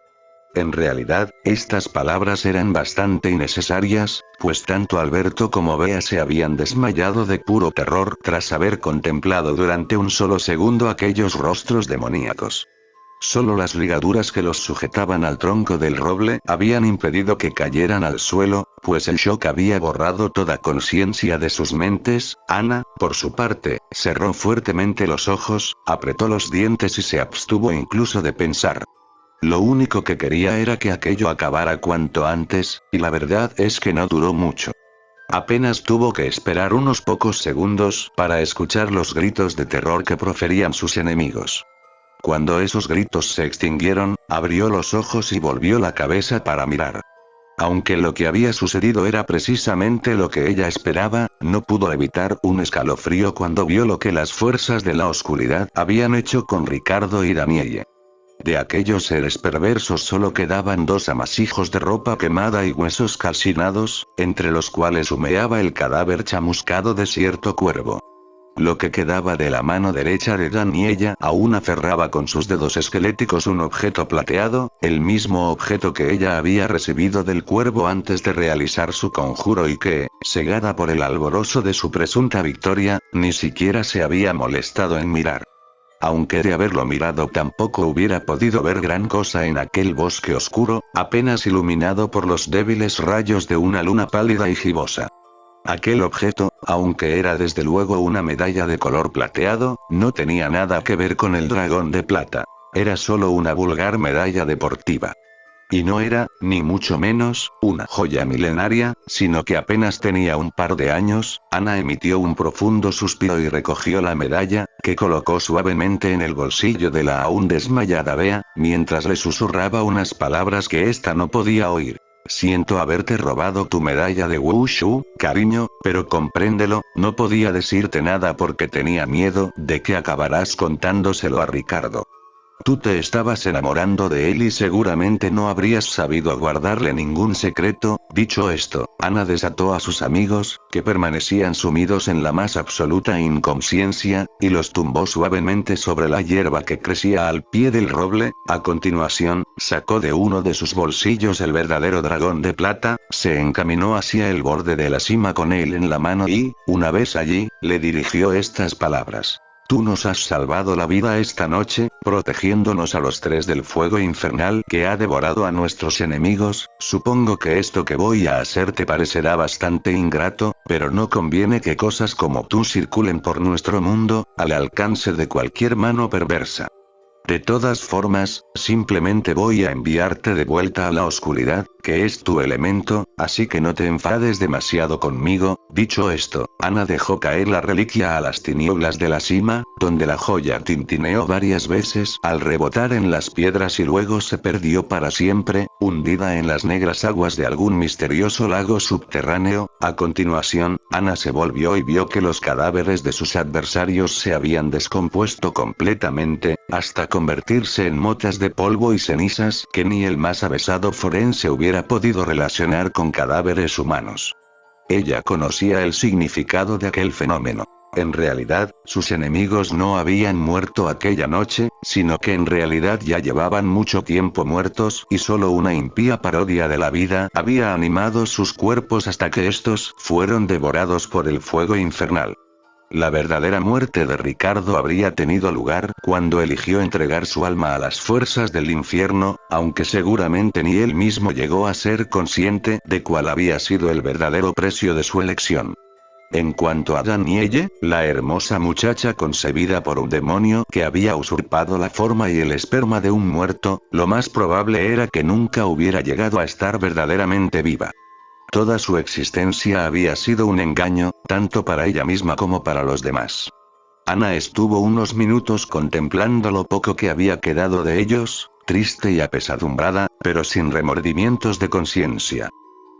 En realidad, estas palabras eran bastante innecesarias, pues tanto Alberto como Bea se habían desmayado de puro terror tras haber contemplado durante un solo segundo aquellos rostros demoníacos. Solo las ligaduras que los sujetaban al tronco del roble habían impedido que cayeran al suelo, pues el shock había borrado toda conciencia de sus mentes. Ana, por su parte, cerró fuertemente los ojos, apretó los dientes y se abstuvo incluso de pensar. Lo único que quería era que aquello acabara cuanto antes, y la verdad es que no duró mucho. Apenas tuvo que esperar unos pocos segundos para escuchar los gritos de terror que proferían sus enemigos. Cuando esos gritos se extinguieron, abrió los ojos y volvió la cabeza para mirar. Aunque lo que había sucedido era precisamente lo que ella esperaba, no pudo evitar un escalofrío cuando vio lo que las fuerzas de la oscuridad habían hecho con Ricardo y Danielle. De aquellos seres perversos solo quedaban 2 amasijos de ropa quemada y huesos calcinados, entre los cuales humeaba el cadáver chamuscado de cierto cuervo. Lo que quedaba de la mano derecha de Danielle aún aferraba con sus dedos esqueléticos un objeto plateado, el mismo objeto que ella había recibido del cuervo antes de realizar su conjuro y que, cegada por el alborozo de su presunta victoria, ni siquiera se había molestado en mirar. Aunque de haberlo mirado tampoco hubiera podido ver gran cosa en aquel bosque oscuro, apenas iluminado por los débiles rayos de una luna pálida y gibosa. Aquel objeto, aunque era desde luego una medalla de color plateado, no tenía nada que ver con el dragón de plata. Era solo una vulgar medalla deportiva. Y no era, ni mucho menos, una joya milenaria, sino que apenas tenía un par de años. Ana emitió un profundo suspiro y recogió la medalla, que colocó suavemente en el bolsillo de la aún desmayada Bea, mientras le susurraba unas palabras que ésta no podía oír. Siento haberte robado tu medalla de Wushu, cariño, pero compréndelo, no podía decirte nada porque tenía miedo de que acabarás contándoselo a Ricardo. Tú te estabas enamorando de él y seguramente no habrías sabido guardarle ningún secreto. Dicho esto, Ana desató a sus amigos, que permanecían sumidos en la más absoluta inconsciencia, y los tumbó suavemente sobre la hierba que crecía al pie del roble. A continuación, sacó de uno de sus bolsillos el verdadero dragón de plata, se encaminó hacia el borde de la cima con él en la mano y, una vez allí, le dirigió estas palabras. Tú nos has salvado la vida esta noche, protegiéndonos a los 3 del fuego infernal que ha devorado a nuestros enemigos. Supongo que esto que voy a hacer te parecerá bastante ingrato, pero no conviene que cosas como tú circulen por nuestro mundo, al alcance de cualquier mano perversa. De todas formas, simplemente voy a enviarte de vuelta a la oscuridad, que es tu elemento, así que no te enfades demasiado conmigo. Dicho esto, Ana dejó caer la reliquia a las tinieblas de la cima, donde la joya tintineó varias veces al rebotar en las piedras y luego se perdió para siempre, hundida en las negras aguas de algún misterioso lago subterráneo. A continuación, Ana se volvió y vio que los cadáveres de sus adversarios se habían descompuesto completamente, hasta convertirse en motas de polvo y cenizas que ni el más avesado forense hubiera podido relacionar con cadáveres humanos. Ella conocía el significado de aquel fenómeno. En realidad, sus enemigos no habían muerto aquella noche, sino que en realidad ya llevaban mucho tiempo muertos y solo una impía parodia de la vida había animado sus cuerpos hasta que estos fueron devorados por el fuego infernal. La verdadera muerte de Ricardo habría tenido lugar cuando eligió entregar su alma a las fuerzas del infierno, aunque seguramente ni él mismo llegó a ser consciente de cuál había sido el verdadero precio de su elección. En cuanto a Danielle, la hermosa muchacha concebida por un demonio que había usurpado la forma y el esperma de un muerto, lo más probable era que nunca hubiera llegado a estar verdaderamente viva. Toda su existencia había sido un engaño, tanto para ella misma como para los demás. Ana estuvo unos minutos contemplando lo poco que había quedado de ellos, triste y apesadumbrada, pero sin remordimientos de conciencia.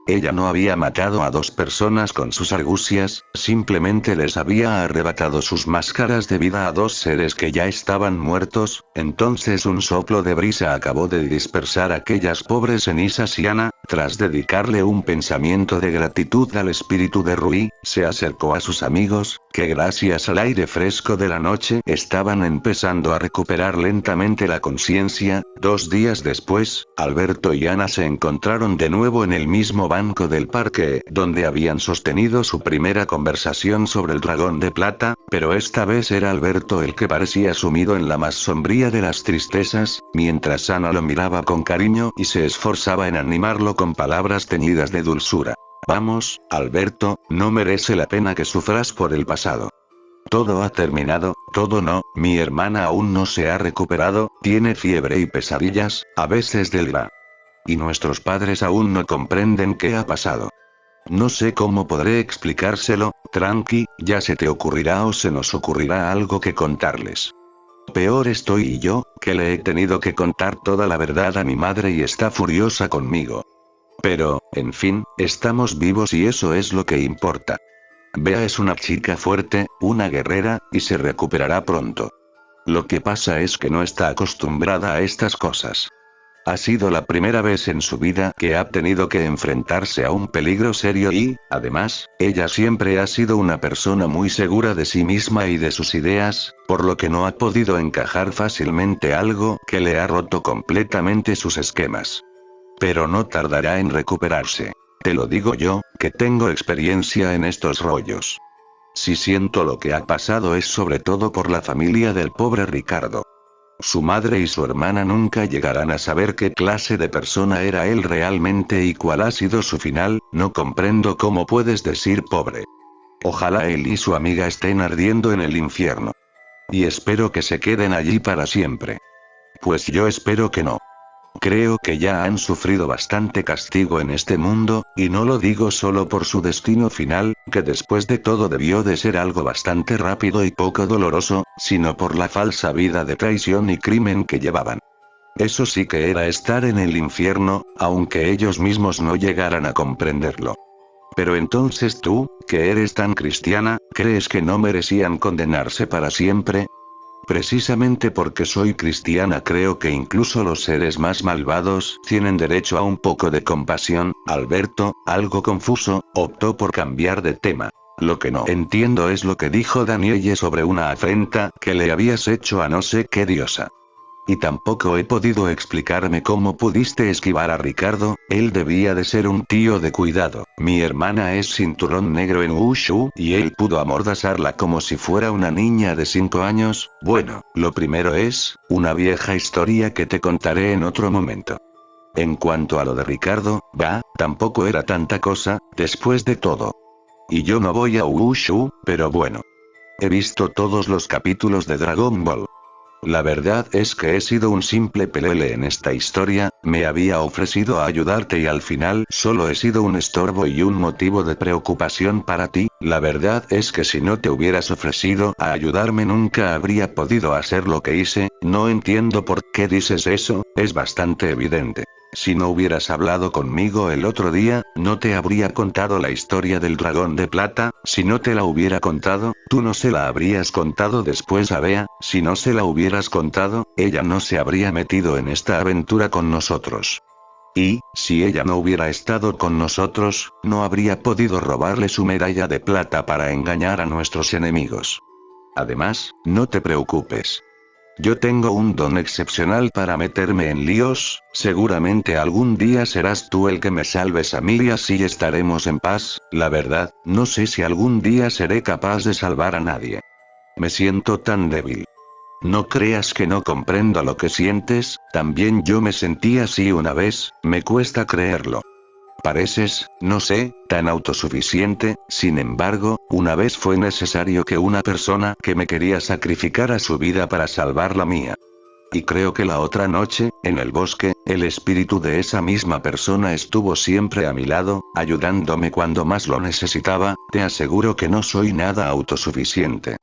Ella no había matado a 2 personas con sus argucias, simplemente les había arrebatado sus máscaras de vida a 2 seres que ya estaban muertos. Entonces un soplo de brisa acabó de dispersar aquellas pobres cenizas y Ana, tras dedicarle un pensamiento de gratitud al espíritu de Rui, se acercó a sus amigos, que gracias al aire fresco de la noche estaban empezando a recuperar lentamente la conciencia. 2 días después, Alberto y Ana se encontraron de nuevo en el mismo banco del parque donde habían sostenido su primera conversación sobre el dragón de plata, pero esta vez era Alberto el que parecía sumido en la más sombría de las tristezas, mientras Ana lo miraba con cariño y se esforzaba en animarlo con palabras teñidas de dulzura. Vamos, Alberto, no merece la pena que sufras por el pasado. Todo ha terminado, todo no, mi hermana aún no se ha recuperado, tiene fiebre y pesadillas, a veces delira. Y nuestros padres aún no comprenden qué ha pasado. No sé cómo podré explicárselo, tranqui, ya se te ocurrirá o se nos ocurrirá algo que contarles. Peor estoy yo, que le he tenido que contar toda la verdad a mi madre y está furiosa conmigo. Pero, en fin, estamos vivos y eso es lo que importa. Bea es una chica fuerte, una guerrera, y se recuperará pronto. Lo que pasa es que no está acostumbrada a estas cosas. Ha sido la primera vez en su vida que ha tenido que enfrentarse a un peligro serio y, además, ella siempre ha sido una persona muy segura de sí misma y de sus ideas, por lo que no ha podido encajar fácilmente algo que le ha roto completamente sus esquemas. Pero no tardará en recuperarse. Te lo digo yo, que tengo experiencia en estos rollos. Si siento lo que ha pasado es sobre todo por la familia del pobre Ricardo. Su madre y su hermana nunca llegarán a saber qué clase de persona era él realmente y cuál ha sido su final. No comprendo cómo puedes decir pobre. Ojalá él y su amiga estén ardiendo en el infierno. Y espero que se queden allí para siempre. Pues yo espero que no. Creo que ya han sufrido bastante castigo en este mundo, y no lo digo solo por su destino final, que después de todo debió de ser algo bastante rápido y poco doloroso, sino por la falsa vida de traición y crimen que llevaban. Eso sí que era estar en el infierno, aunque ellos mismos no llegaran a comprenderlo. Pero entonces tú, que eres tan cristiana, ¿crees que no merecían condenarse para siempre? Precisamente porque soy cristiana creo que incluso los seres más malvados tienen derecho a un poco de compasión. Alberto, algo confuso, optó por cambiar de tema. Lo que no entiendo es lo que dijo Danielle sobre una afrenta que le habías hecho a no sé qué diosa. Y tampoco he podido explicarme cómo pudiste esquivar a Ricardo, él debía de ser un tío de cuidado. Mi hermana es cinturón negro en Wushu y él pudo amordazarla como si fuera una niña de 5 años. Bueno, lo primero es, una vieja historia que te contaré en otro momento. En cuanto a lo de Ricardo, tampoco era tanta cosa, después de todo. Y yo no voy a Wushu, pero bueno. He visto todos los capítulos de Dragon Ball. La verdad es que he sido un simple pelele en esta historia, me había ofrecido a ayudarte y al final solo he sido un estorbo y un motivo de preocupación para ti. La verdad es que si no te hubieras ofrecido a ayudarme nunca habría podido hacer lo que hice. No entiendo por qué dices eso, es bastante evidente. Si no hubieras hablado conmigo el otro día, no te habría contado la historia del dragón de plata. Si no te la hubiera contado, tú no se la habrías contado después a Bea. Si no se la hubieras contado, ella no se habría metido en esta aventura con nosotros. Y, si ella no hubiera estado con nosotros, no habría podido robarle su medalla de plata para engañar a nuestros enemigos. Además, no te preocupes. Yo tengo un don excepcional para meterme en líos, seguramente algún día serás tú el que me salves a mí y así estaremos en paz. La verdad, no sé si algún día seré capaz de salvar a nadie. Me siento tan débil. No creas que no comprendo lo que sientes, también yo me sentí así una vez, me cuesta creerlo. Pareces, no sé, tan autosuficiente. Sin embargo, una vez fue necesario que una persona que me quería sacrificara su vida para salvar la mía. Y creo que la otra noche, en el bosque, el espíritu de esa misma persona estuvo siempre a mi lado, ayudándome cuando más lo necesitaba. Te aseguro que no soy nada autosuficiente.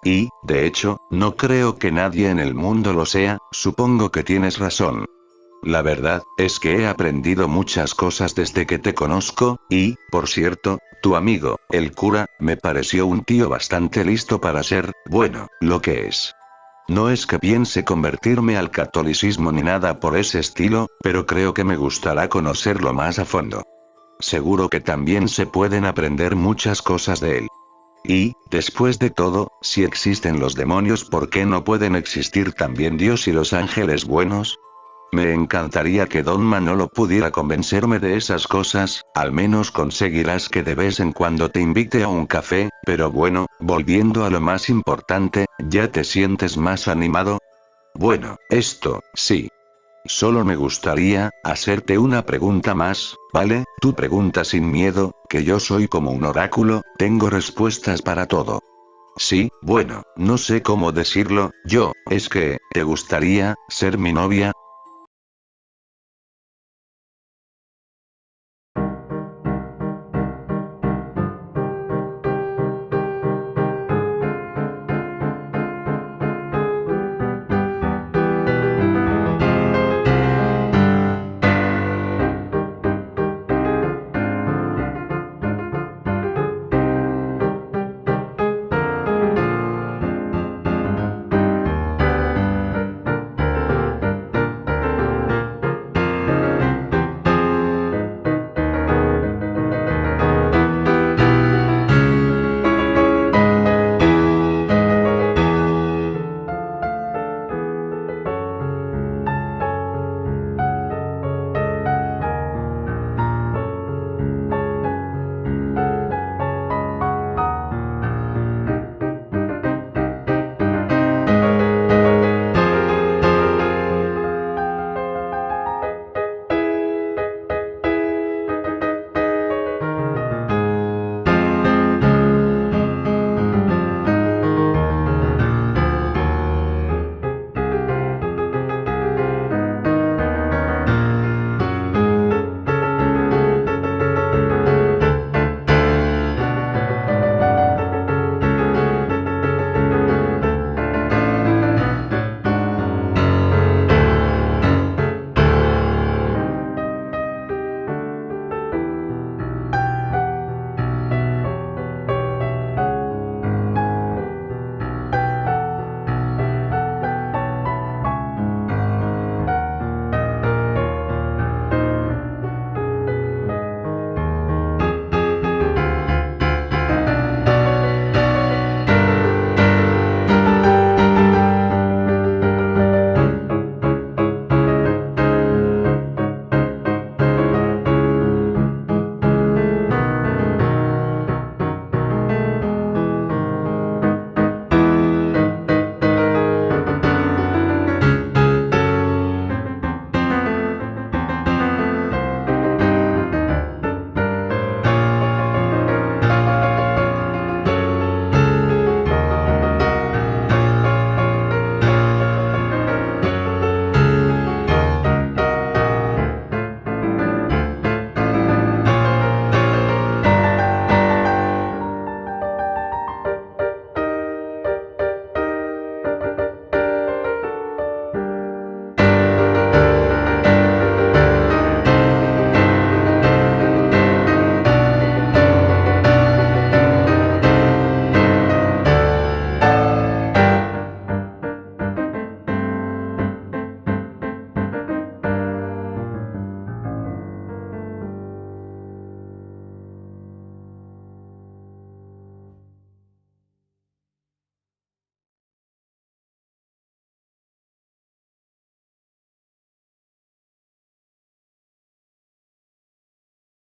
Y, de hecho, no creo que nadie en el mundo lo sea. Supongo que tienes razón. La verdad, es que he aprendido muchas cosas desde que te conozco, y, por cierto, tu amigo, el cura, me pareció un tío bastante listo para ser, bueno, lo que es. No es que piense convertirme al catolicismo ni nada por ese estilo, pero creo que me gustará conocerlo más a fondo. Seguro que también se pueden aprender muchas cosas de él. Y, después de todo, si existen los demonios, ¿por qué no pueden existir también Dios y los ángeles buenos? Me encantaría que Don Manolo pudiera convencerme de esas cosas, al menos conseguirás que de vez en cuando te invite a un café. Pero bueno, volviendo a lo más importante, ¿ya te sientes más animado? Bueno, esto, sí. Solo me gustaría hacerte una pregunta más, ¿vale? Tú pregunta sin miedo, que yo soy como un oráculo, tengo respuestas para todo. Sí, bueno, no sé cómo decirlo, es que, ¿te gustaría ser mi novia?